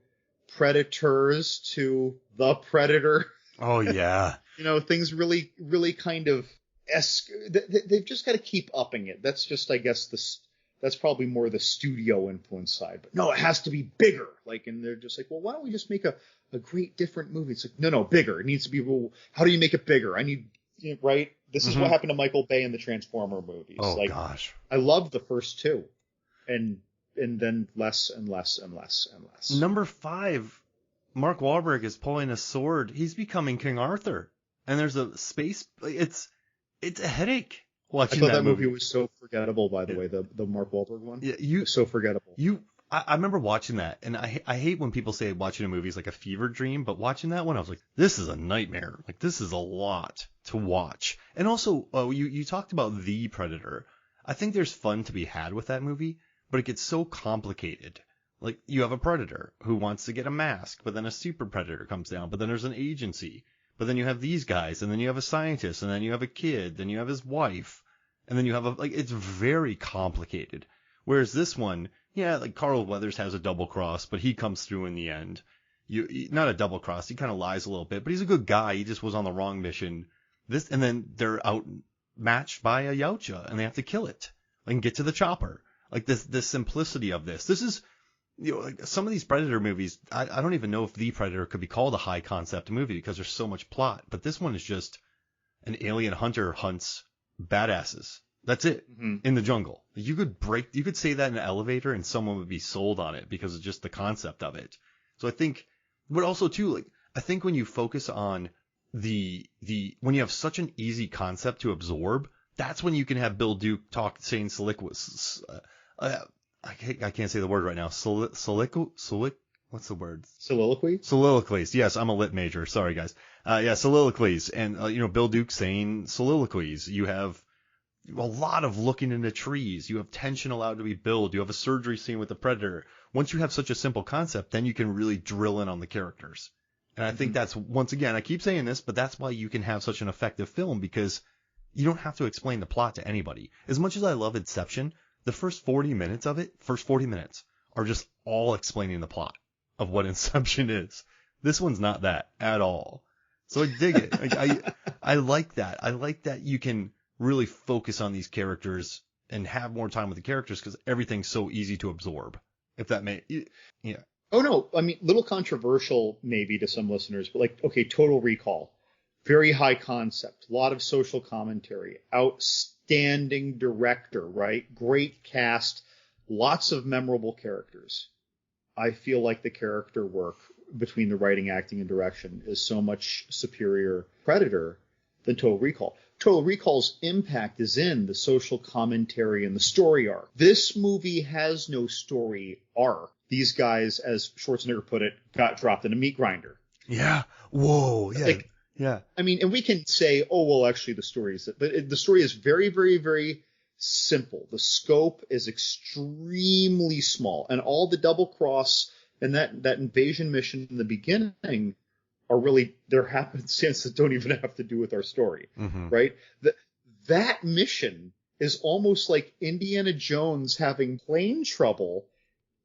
Predators to the Predator. Oh yeah. Things really, really kind of they've just got to keep upping it. That's just, I guess, that's probably more the studio influence side. But no, it has to be bigger. Like, and they're just like, well, why don't we just make a great different movie? It's like, no, bigger. It needs to be. Well, how do you make it bigger? I need, right? This is what happened to Michael Bay in the Transformer movies. Oh gosh, I loved the first 2, and then less and less and less and less. Number 5, Mark Wahlberg is pulling a sword. He's becoming King Arthur. And there's a space. It's a headache watching I thought that movie was so forgettable. By the way, the Mark Wahlberg one. Yeah, so forgettable. I remember watching that, and I hate when people say watching a movie is like a fever dream. But watching that one, I was like, this is a nightmare. Like this is a lot to watch. And also, you talked about The Predator. I think there's fun to be had with that movie, but it gets so complicated. Like you have a predator who wants to get a mask, but then a super predator comes down, but then there's an agency. But then you have these guys, and then you have a scientist, and then you have a kid, then you have his wife, and then you have it's very complicated. Whereas this one, yeah, like Carl Weathers has a double cross, but he comes through in the end. Not a double cross, he kind of lies a little bit, but he's a good guy. He just was on the wrong mission. And then they're outmatched by a Yautja, and they have to kill it and get to the chopper. Like this simplicity of this. This is. Like some of these Predator movies, I don't even know if The Predator could be called a high concept movie because there's so much plot. But this one is just an alien hunter hunts badasses. That's it in the jungle. You could say that in an elevator and someone would be sold on it because of just the concept of it. So I think, but also too, like I think when you focus on when you have such an easy concept to absorb, that's when you can have Bill Duke saying soliloquies. I can't say the word right now. What's the word? Soliloquy? Soliloquies. Yes, I'm a lit major. Sorry, guys. Soliloquies. And, Bill Duke saying soliloquies. You have a lot of looking into trees. You have tension allowed to be built. You have a surgery scene with the predator. Once you have such a simple concept, then you can really drill in on the characters. And I think that's, once again, I keep saying this, but that's why you can have such an effective film because you don't have to explain the plot to anybody. As much as I love Inception, the first 40 minutes are just all explaining the plot of what Inception is. This one's not that at all. So I dig it. I like that. I like that you can really focus on these characters and have more time with the characters because everything's so easy to absorb. If that yeah. Oh no, I mean, little controversial maybe to some listeners, but like, okay, Total Recall, very high concept, a lot of social commentary, outstanding director, right? Great cast, lots of memorable characters. I feel like the character work between the writing, acting, and direction is so much superior Predator than Total Recall. Total Recall's impact is in the social commentary and the story arc. This movie has no story arc. These guys, as Schwarzenegger put it, got dropped in a meat grinder. Yeah. Whoa. Yeah. Like, yeah. I mean, and we can say, oh, well, actually, the story is, but the story is very, very, very simple. The scope is extremely small, and all the double cross and that invasion mission in the beginning are really their happenstance that don't even have to do with our story, right? That mission is almost like Indiana Jones having plane trouble,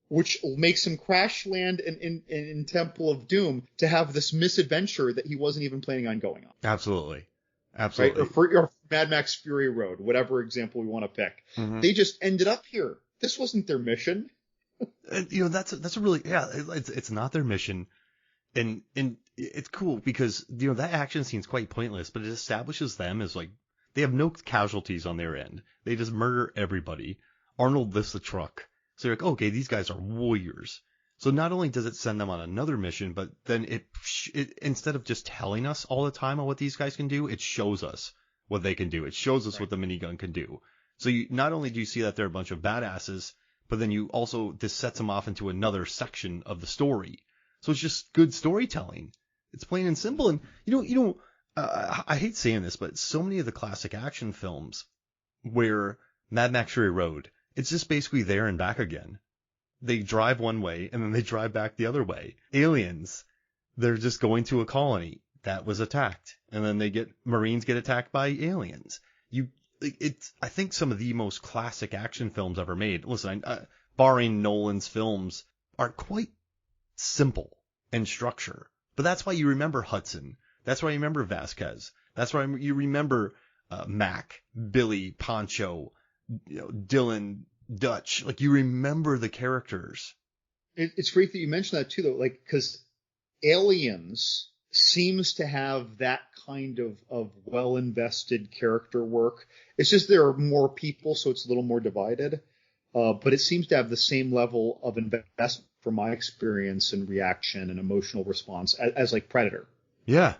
which makes him crash land in Temple of Doom to have this misadventure that he wasn't even planning on going on. Absolutely. Right? Or Mad Max Fury Road, whatever example we want to pick. They just ended up here. This wasn't their mission. And, that's a really, it's not their mission. And it's cool because, that action scene's quite pointless, but it establishes them as like, they have no casualties on their end. They just murder everybody. Arnold lifts the truck. So you're like, okay, these guys are warriors. So not only does it send them on another mission, but then it instead of just telling us all the time on what these guys can do, it shows us what they can do. It shows us what the minigun can do. So not only do you see that they're a bunch of badasses, but then you also, this sets them off into another section of the story. So it's just good storytelling. It's plain and simple. And I hate saying this, but so many of the classic action films where Mad Max Fury Road, it's just basically there and back again. They drive one way and then they drive back the other way. Aliens, they're just going to a colony that was attacked, and then Marines get attacked by aliens. I think some of the most classic action films ever made, listen, barring Nolan's films, are quite simple in structure. But that's why you remember Hudson. That's why you remember Vasquez. That's why you remember Mac, Billy, Pancho, Dylan, Dutch. Like, you remember the characters. It's great that you mentioned that too, though, like, because Aliens seems to have that kind of well-invested character work. It's just there are more people, so it's a little more divided. But it seems to have the same level of investment, from my experience, and reaction and emotional response as like Predator. Yeah,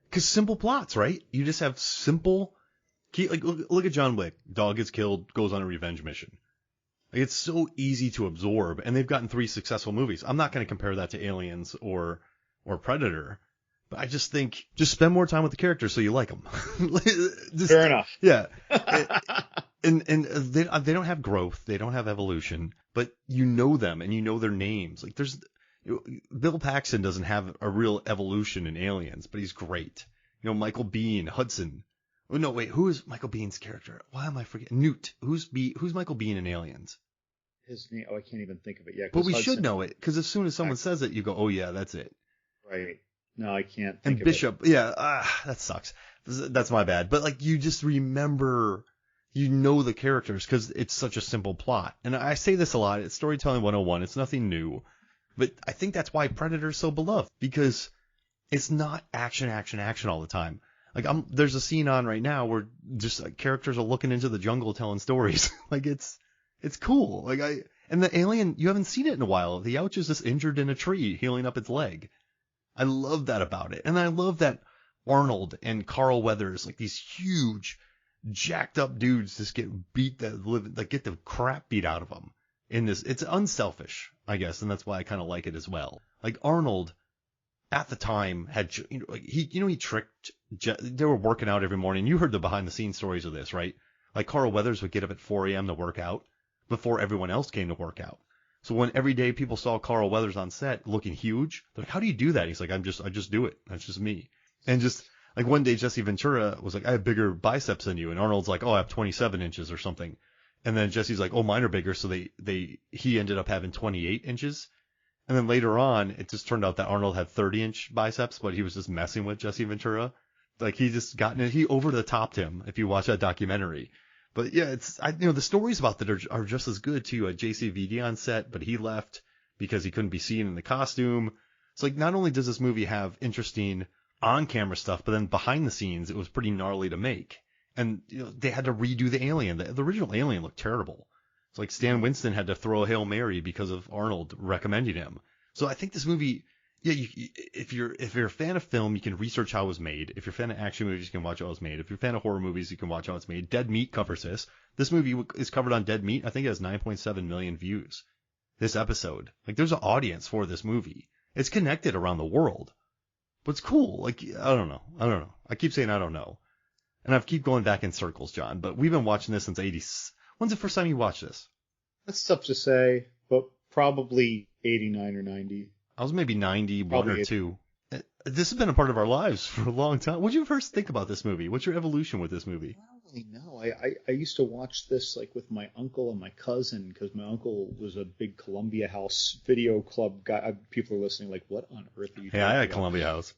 because simple plots, right? You just have simple. Like, look at John Wick. Dog gets killed, goes on a revenge mission. Like, it's so easy to absorb, and they've gotten 3 successful movies. I'm not going to compare that to Aliens or Predator, but I just think just spend more time with the characters so you like them. Fair enough. Yeah. And they don't have growth, they don't have evolution, but you know them and you know their names. Like, Bill Paxton doesn't have a real evolution in Aliens, but he's great. Michael Biehn, Hudson. Oh, no, wait, who is Michael Bihn's character? Why am I forgetting? Newt. Who's Michael Biehn in Aliens? His name, I can't even think of it yet. But we should know it, because as soon as someone says it, you go, oh yeah, that's it. Right. No, I can't think and of Bishop, it. Yeah, that sucks. That's my bad. But like, you just remember, the characters because it's such a simple plot. And I say this a lot. It's storytelling 101. It's nothing new. But I think that's why Predator's so beloved, because it's not action all the time. Like, there's a scene on right now where just characters are looking into the jungle telling stories. Like, it's cool. Like, and the alien, you haven't seen it in a while. The Ouch is just injured in a tree, healing up its leg. I love that about it. And I love that Arnold and Carl Weathers, like these huge, jacked up dudes, just get get the crap beat out of them in this. It's unselfish, I guess. And that's why I kind of like it as well. Like, Arnold at the time had, he tricked, they were working out every morning. You heard the behind the scenes stories of this, right? Like, Carl Weathers would get up at 4 a.m. to work out before everyone else came to work out. So when every day people saw Carl Weathers on set looking huge, they're like, how do you do that? He's like, I just do it. That's just me. And just like one day Jesse Ventura was like, I have bigger biceps than you. And Arnold's like, oh, I have 27 inches or something. And then Jesse's like, oh, mine are bigger. So he ended up having 28 inches. And then later on, it just turned out that Arnold had 30-inch biceps, but he was just messing with Jesse Ventura. Like, he just he over the topped him if you watch that documentary. But yeah, the stories about that are just as good too. JCVD on set, but he left because he couldn't be seen in the costume. It's like, not only does this movie have interesting on-camera stuff, but then behind the scenes, it was pretty gnarly to make. And they had to redo the alien. The original alien looked terrible. It's like Stan Winston had to throw a Hail Mary because of Arnold recommending him. So I think this movie, Yeah, if you're a fan of film, you can research how it was made. If you're a fan of action movies, you can watch how it was made. If you're a fan of horror movies, you can watch how it's made. Dead Meat covers this. This movie is covered on Dead Meat. I think it has 9.7 million views. This episode, like, there's an audience for this movie. It's connected around the world, but it's cool. Like, I don't know. I keep saying I don't know, and I keep going back in circles, John. But we've been watching this since '80. When's the first time you watched this? That's tough to say, but probably 89 or 90. I was maybe 91 Probably or 2. This has been a part of our lives for a long time. What did you first think about this movie? What's your evolution with this movie? I don't really know. I used to watch this like with my uncle and my cousin because my uncle was a big Columbia House video club guy. People are listening like, what on earth are you Hey, talking I had about? Columbia House.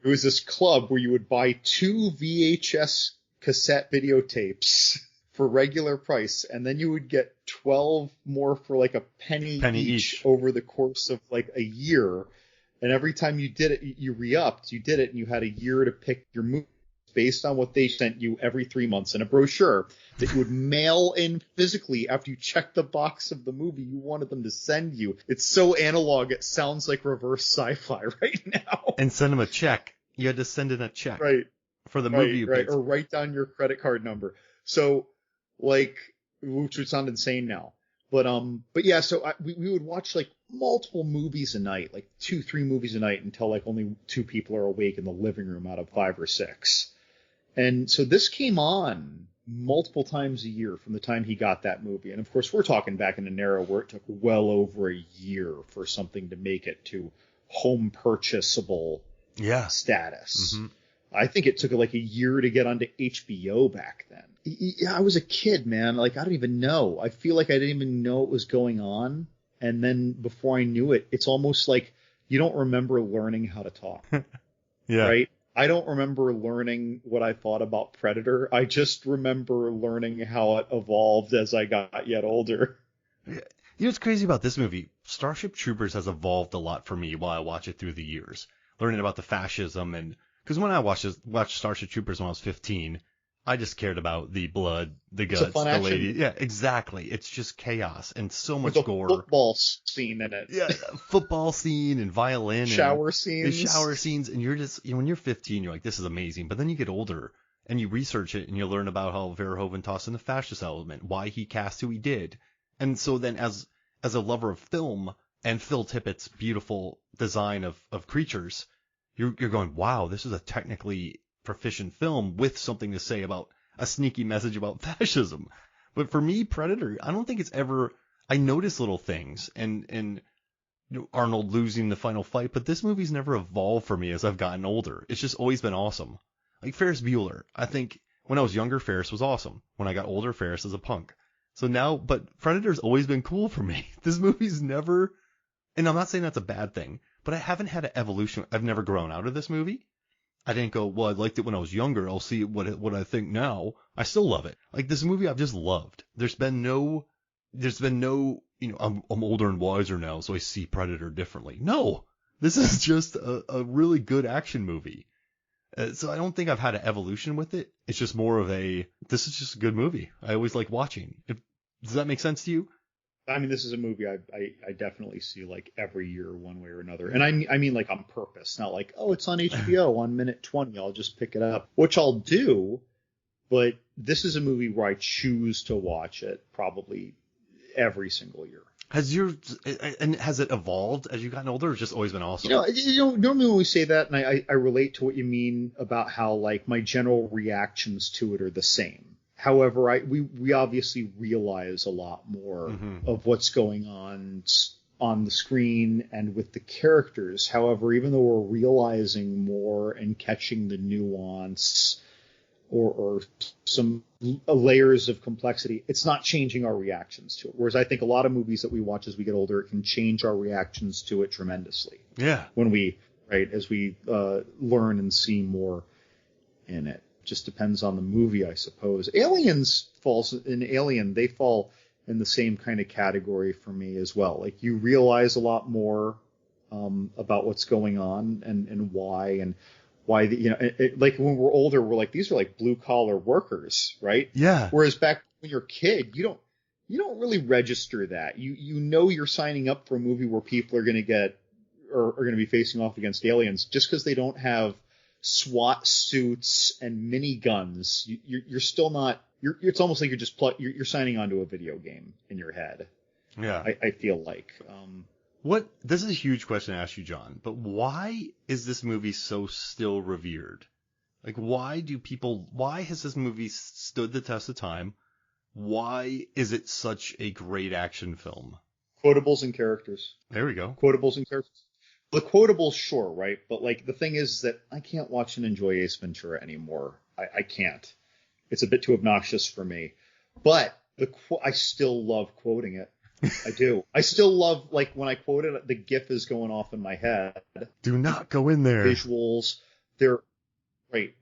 It was this club where you would buy 2 VHS cassette videotapes for regular price, and then you would get 12 more for like a penny each over the course of like a year. And every time you did it, you re-upped. You did it, and you had a year to pick your movie based on what they sent you every 3 months in a brochure that you would mail in physically after you checked the box of the movie you wanted them to send you. It's so analog, it sounds like reverse sci-fi right now. And send them a check. You had to send in a check. Right. For the movie. Right. Or write down your credit card number. So, like, which would sound insane now. But yeah, so we would watch like multiple movies a night, like 2-3 movies a night until like only 2 people are awake in the living room out of 5 or 6. And so this came on multiple times a year from the time he got that movie. And of course, we're talking back in an era where it took well over a year for something to make it to home purchasable status. Mm-hmm. I think it took like a year to get onto HBO back then. Yeah, I was a kid, man. Like, I don't even know. I feel like I didn't even know what was going on. And then before I knew it, it's almost like you don't remember learning how to talk. Yeah. Right? I don't remember learning what I thought about Predator. I just remember learning how it evolved as I got yet older. You know what's crazy about this movie? Starship Troopers has evolved a lot for me while I watch it through the years. Learning about the fascism and... Because when I watched Starship Troopers when I was 15, I just cared about the blood, the guts, the lady. Yeah, exactly. It's just chaos and so much gore. Football scene in it. Yeah, football scene and violin. Shower scenes. And you're just, when you're 15, you're like, this is amazing. But then you get older and you research it and you learn about how Verhoeven tossed in the fascist element, why he cast who he did. And so then as a lover of film and Phil Tippett's beautiful design of creatures, you're going, wow, this is a technically proficient film with something to say about a sneaky message about fascism. But for me, Predator, I don't think it's ever, I notice little things and Arnold losing the final fight, but this movie's never evolved for me as I've gotten older. It's just always been awesome. Like Ferris Bueller, I think when I was younger, Ferris was awesome. When I got older, Ferris is a punk. So now, but Predator's always been cool for me. This movie's never, and I'm not saying that's a bad thing, but I haven't had an evolution. I've never grown out of this movie. I didn't go, well, I liked it when I was younger. I'll see what I think now. I still love it. Like this movie, I've just loved. There's been no, I'm older and wiser now, so I see Predator differently. No, this is just a really good action movie. So I don't think I've had an evolution with it. It's just more of this is just a good movie. I always like watching. Does that make sense to you? I mean, this is a movie I definitely see like every year one way or another. And I mean like on purpose, not like, oh, it's on HBO on minute 20. I'll just pick it up, which I'll do. But this is a movie where I choose to watch it probably every single year. Has it evolved as you've gotten older, or has it just always been awesome? Normally when we say that, and I relate to what you mean about how like my general reactions to it are the same. However, we obviously realize a lot more of what's going on the screen and with the characters. However, even though we're realizing more and catching the nuance or some layers of complexity, it's not changing our reactions to it. Whereas I think a lot of movies that we watch as we get older, it can change our reactions to it tremendously. Yeah. As we learn and see more in it. Just depends on the movie, I suppose. Alien, they fall in the same kind of category for me as well. Like you realize a lot more about what's going on and why like when we're older, we're like, these are like blue collar workers, right? Yeah. Whereas back when you're a kid, you don't really register that. You know you're signing up for a movie where people are going to get are going to be facing off against aliens, just because they don't have SWAT suits and miniguns, you're still not. It's almost like you're signing onto a video game in your head. Yeah. I feel like. This is a huge question to ask you, John, but why is this movie so still revered? Like, why has this movie stood the test of time? Why is it such a great action film? Quotables and characters. There we go. Quotables and characters. The quotables, sure, right? But like the thing is that I can't watch and enjoy Ace Ventura anymore. I can't. It's a bit too obnoxious for me. But I still love quoting it. I do. I still love, like, when I quote it, the GIF is going off in my head. Do not go in there. Visuals. They're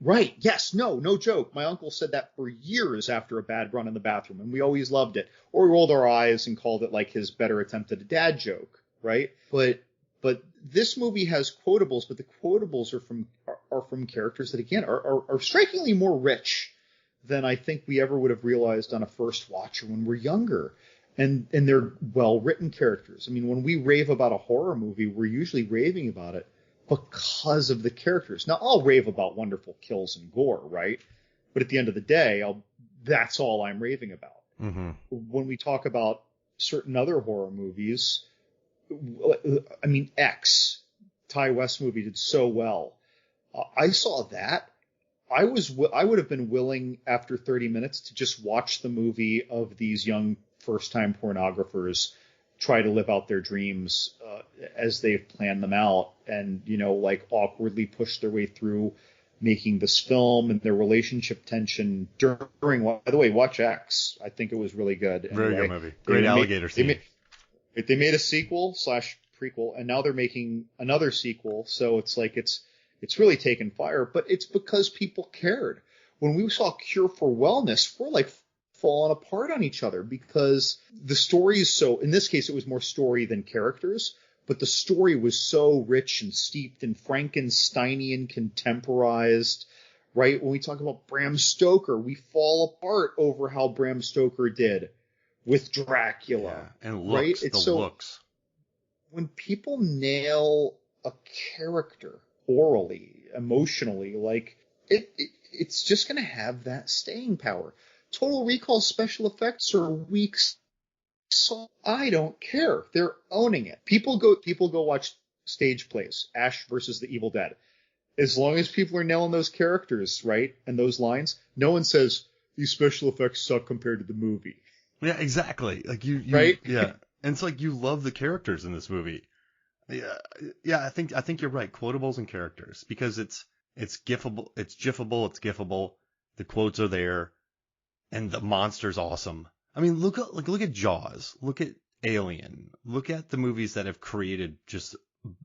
right. Yes. No joke. My uncle said that for years after a bad run in the bathroom, and we always loved it. Or we rolled our eyes and called it like his better attempt at a dad joke, right? But this movie has quotables, but the quotables are from characters that, again, are strikingly more rich than I think we ever would have realized on a first watch or when we're younger. And they're well-written characters. I mean, when we rave about a horror movie, we're usually raving about it because of the characters. Now, I'll rave about wonderful kills and gore, right? But at the end of the day, that's all I'm raving about. Mm-hmm. When we talk about certain other horror movies, I mean, X, Ty West movie did so well. I saw that. I would have been willing after 30 minutes to just watch the movie of these young first-time pornographers try to live out their dreams as they've planned them out, and like awkwardly push their way through making this film, and their relationship tension during. By the way, watch X. I think it was really good. Very good movie. Great alligator scene. They made a sequel/prequel, and now they're making another sequel. So it's like it's really taken fire, but it's because people cared. When we saw Cure for Wellness, we're like falling apart on each other because the story is so, in this case, it was more story than characters, but the story was so rich and steeped in Frankensteinian contemporized, right? When we talk about Bram Stoker, we fall apart over how Bram Stoker did with Dracula. Yeah, and looks, right? looks. When people nail a character orally, emotionally, like it's just going to have that staying power. Total Recall special effects are weak, so I don't care. They're owning it. People go watch stage plays, Ash versus the Evil Dead. As long as people are nailing those characters, right, and those lines, no one says these special effects suck compared to the movie. Yeah, exactly. Like you right? Yeah, and it's like you love the characters in this movie. Yeah. I think you're right. Quotables and characters, because it's gifable, it's gifable, it's gifable. The quotes are there. And the monster's awesome. I mean, look at Jaws. Look at Alien. Look at the movies that have created just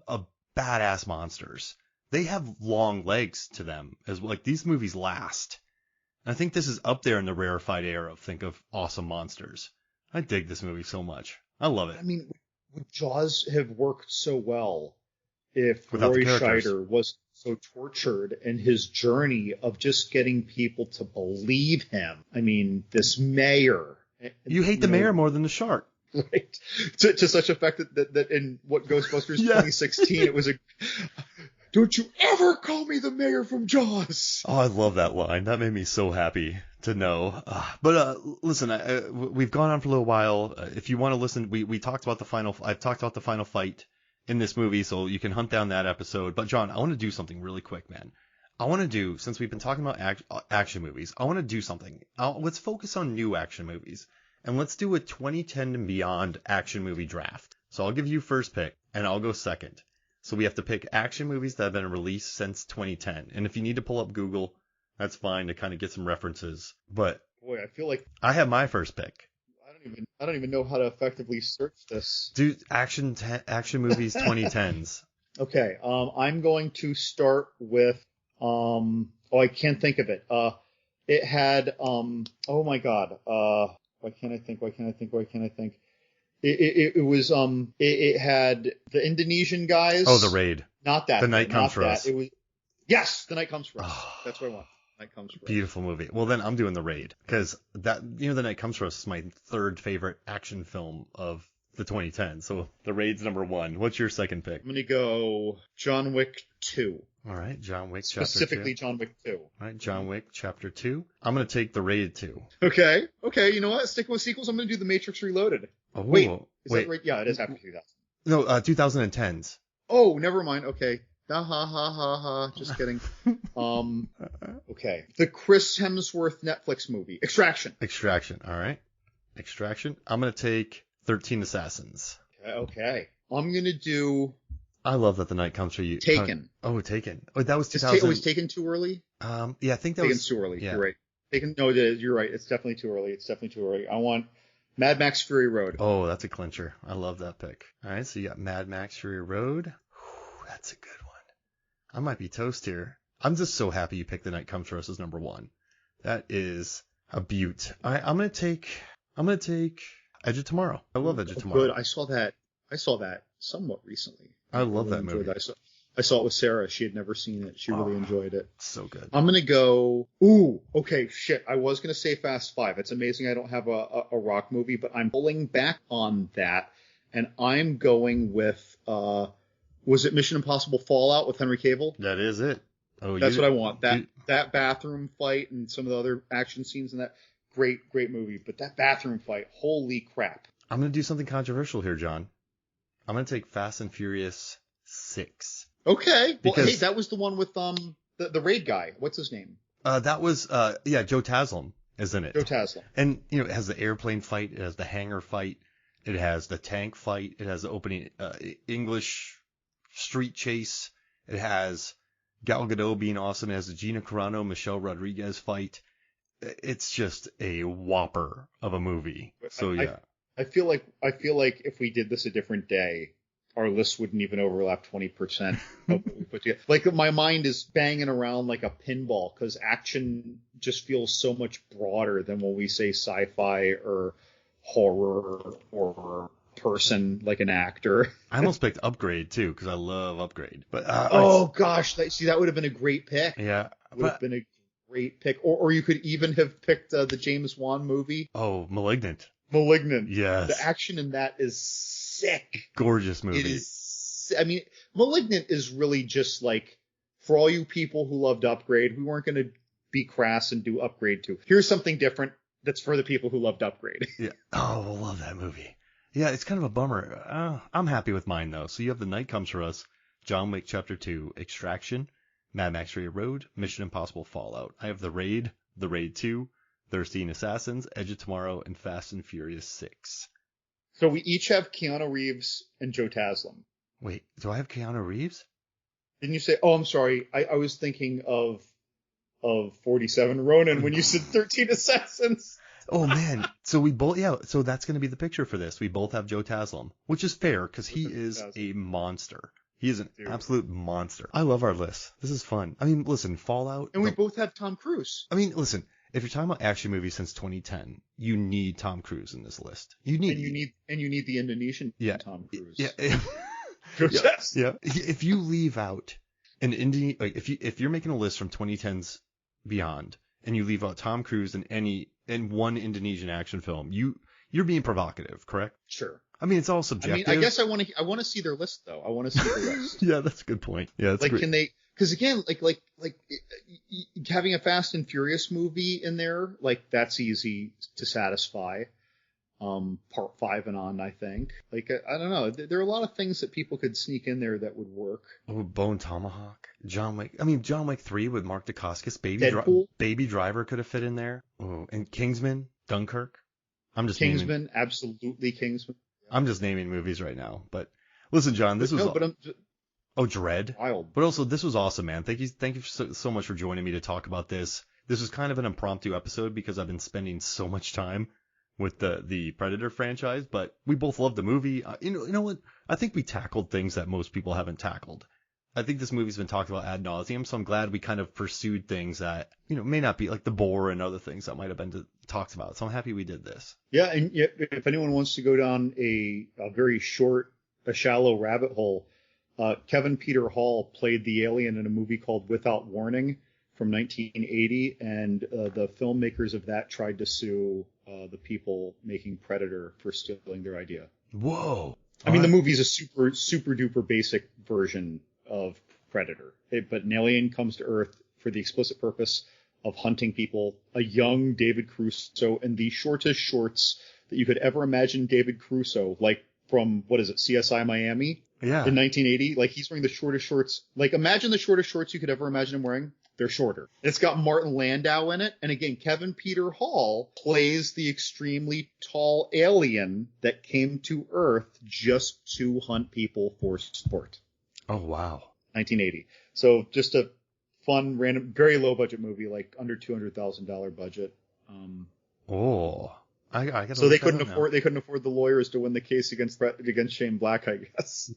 a badass monsters. They have long legs to them, as like these movies last. And I think this is up there in the rarefied air of think of awesome monsters. I dig this movie so much. I love it. I mean, would Jaws have worked so well if Without Roy Scheider was so tortured in his journey of just getting people to believe him? I mean, this mayor. You hate the mayor more than the shark. Right. To such effect that in what Ghostbusters 2016, it was don't you ever call me the mayor from Jaws. Oh, I love that line. That made me so happy to know. But listen, we've gone on for a little while. If you want to listen, we talked about I've talked about the final fight in this movie, so you can hunt down that episode. But John, I want to do something really quick, man. Since we've been talking about action movies, I want to do something. Let's focus on new action movies, and let's do a 2010 and beyond action movie draft. So I'll give you first pick, and I'll go second. So we have to pick action movies that have been released since 2010. And if you need to pull up Google, that's fine to kind of get some references. But boy, I feel like I have my first pick. I don't even know how to effectively search this. Dude, action movies 2010s. Okay, I'm going to start with I can't think of it. It had oh my god. Why can't I think? It had the Indonesian guys. Oh, The Raid. Not that. The Night Comes For Us. It was The Night Comes For Us. That's what I want. Night Comes For Us. Beautiful movie. Well, then I'm doing The Raid, because The Night Comes For Us is my third favorite action film of the 2010. So the Raid's number 1. What's your second pick? I'm going to go John Wick 2. All right, John Wick Chapter 2. Specifically John Wick 2. All right, John Wick Chapter 2. I'm going to take the Raid 2. Okay. You know what? Sticking with sequels, I'm going to do The Matrix Reloaded. Oh, wait. Is that right? Yeah, it is after 2000. No, 2010s. Oh, never mind. Okay. Ha ha ha ha ha. Just kidding. Okay. The Chris Hemsworth Netflix movie. Extraction. All right. Extraction. I'm going to take 13 Assassins. Okay. I'm going to do... I love that the night comes for you. Taken. Taken. Oh, that was 2000. Was Taken too early? Yeah, I think that Taken's too early. Yeah. You're right. Taken. No, you're right. It's definitely too early. I want Mad Max Fury Road. Oh, that's a clincher. I love that pick. All right, so you got Mad Max Fury Road. Whew, that's a good one. I might be toast here. I'm just so happy you picked The Night Comes for Us as number 1. That is a beaut. All right, I'm gonna take Edge of Tomorrow. I love Edge of Tomorrow. Good. I saw that somewhat recently. I love that movie. I saw it with Sarah. She had never seen it. She really enjoyed it. So good. I'm going to go... Ooh, okay, shit. I was going to say Fast 5. It's amazing I don't have a rock movie, but I'm pulling back on that, and I'm going with... was it Mission Impossible Fallout with Henry Cavill? That is it. Oh, That's what I want. That bathroom fight and some of the other action scenes in that, great movie. But that bathroom fight, holy crap. I'm going to do something controversial here, John. I'm going to take Fast and Furious 6. Okay. Well, hey, that was the one with the raid guy. What's his name? That was Joe Taslim is in it. Joe Taslim. And it has the airplane fight, it has the hangar fight, it has the tank fight, it has the opening English street chase, it has Gal Gadot being awesome, it has the Gina Carano, Michelle Rodriguez fight. It's just a whopper of a movie. So yeah. I feel like if we did this a different day, our list wouldn't even overlap 20% of what we put together. Like, my mind is banging around like a pinball because action just feels so much broader than when we say sci-fi or horror or person, like an actor. I almost picked Upgrade too because I love Upgrade. But gosh, that would have been a great pick. Yeah, would have been a great pick. Or you could even have picked the James Wan movie. Oh, Malignant. Yes. The action in that is sick. Gorgeous movie. It is. I mean, Malignant is really just like, for all you people who loved Upgrade, we weren't going to be crass and do Upgrade 2. Here's something different that's for the people who loved Upgrade. Yeah. Oh, I love that movie. Yeah, it's kind of a bummer. I'm happy with mine though. So you have The Night Comes for Us, John Wick Chapter 2, Extraction, Mad Max Fury Road, Mission Impossible Fallout. I have The Raid 2, 13 Assassins, Edge of Tomorrow, and Fast and Furious 6. So we each have Keanu Reeves and Joe Taslim. Wait, do I have Keanu Reeves? Didn't you say? Oh, I'm sorry. I was thinking of 47 Ronin when you said 13 Assassins. Oh man, so we both so that's going to be the picture for this. We both have Joe Taslim, which is fair because he is a monster. He is an absolute monster. I love our list. This is fun. I mean, listen, Fallout. And we both have Tom Cruise. I mean, listen. If you're talking about action movies since 2010, you need Tom Cruise in this list. You need the Indonesian Tom Cruise. Yeah. Yeah. If you leave out an Indian, like if you're making a list from 2010s beyond, and you leave out Tom Cruise in one Indonesian action film, you're being provocative, correct? Sure. I mean, it's all subjective. I mean, I guess I want to see their list though. I want to see the list. Yeah, that's a good point. Yeah, that's great. Can they? Because again, like having a Fast and Furious movie in there, like that's easy to satisfy. Part 5 and on, I think. Like, I don't know. There are a lot of things that people could sneak in there that would work. Oh, Bone Tomahawk, John Wick. I mean, John Wick 3 with Mark Dacascos, Baby Driver could have fit in there. Oh, and Kingsman, Dunkirk. Kingsman, absolutely Kingsman. I'm just naming movies right now, but listen, John, this was. Oh, Dread. Wild. But also, this was awesome, man. Thank you so much for joining me to talk about this. This was kind of an impromptu episode because I've been spending so much time with the Predator franchise, but we both love the movie. You know what? I think we tackled things that most people haven't tackled. I think this movie's been talked about ad nauseum, so I'm glad we kind of pursued things that, may not be like the Boar and other things that might have been talked about. So I'm happy we did this. Yeah, and if anyone wants to go down a very shallow rabbit hole, Kevin Peter Hall played the alien in a movie called Without Warning from 1980, and the filmmakers of that tried to sue the people making Predator for stealing their idea. Whoa. I mean, the movie's a super, super duper basic version of Predator, but an alien comes to Earth for the explicit purpose of hunting people. A young David Crusoe in the shortest shorts that you could ever imagine David Crusoe, like from, what is it, CSI Miami? Yeah. In 1980, like he's wearing the shortest shorts. Like imagine the shortest shorts you could ever imagine him wearing. They're shorter. It's got Martin Landau in it. And again, Kevin Peter Hall plays the extremely tall alien that came to Earth just to hunt people for sport. Oh, wow. 1980. So just a fun, random, very low budget movie, like under $200,000 budget. I gotta So they couldn't afford the lawyers to win the case against Shane Black, I guess.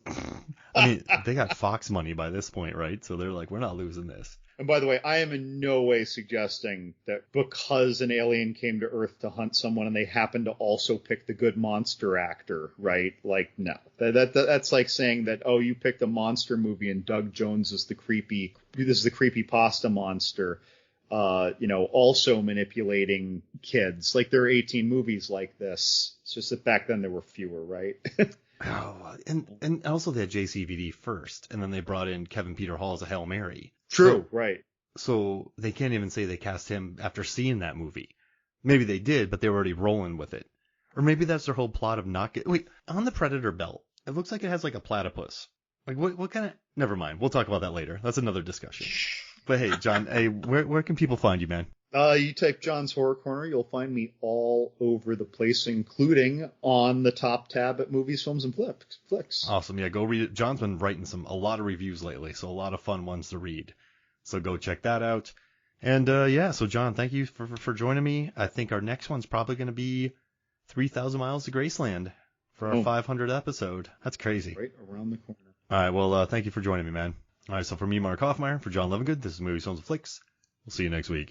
I mean, they got Fox money by this point, right? So they're like, we're not losing this. And by the way, I am in no way suggesting that because an alien came to Earth to hunt someone and they happened to also pick the good monster actor, right? Like, no. That's like saying that, oh, you picked a monster movie and Doug Jones is the creepy pasta monster, also manipulating kids. Like, there are 18 movies like this. It's just that back then there were fewer, right? Oh, and also they had JCVD first, and then they brought in Kevin Peter Hall as a Hail Mary. True, right. So they can't even say they cast him after seeing that movie. Maybe they did, but they were already rolling with it. Or maybe that's their whole plot of not get... Wait, on the Predator belt, it looks like it has like a platypus. Like what kind of... Never mind, we'll talk about that later. That's another discussion. But hey, John, where can people find you, man? You type John's Horror Corner, you'll find me all over the place, including on the top tab at Movies, Films, and Flicks. Awesome. Yeah, go read it. John's been writing a lot of reviews lately, so a lot of fun ones to read. So go check that out. And so John, thank you for joining me. I think our next one's probably going to be 3,000 Miles to Graceland for our 500th episode. That's crazy. Right around the corner. All right, well, thank you for joining me, man. All right, so for me, Mark Hoffmeyer, for John Levengood, this is Movies, Films, and Flicks. We'll see you next week.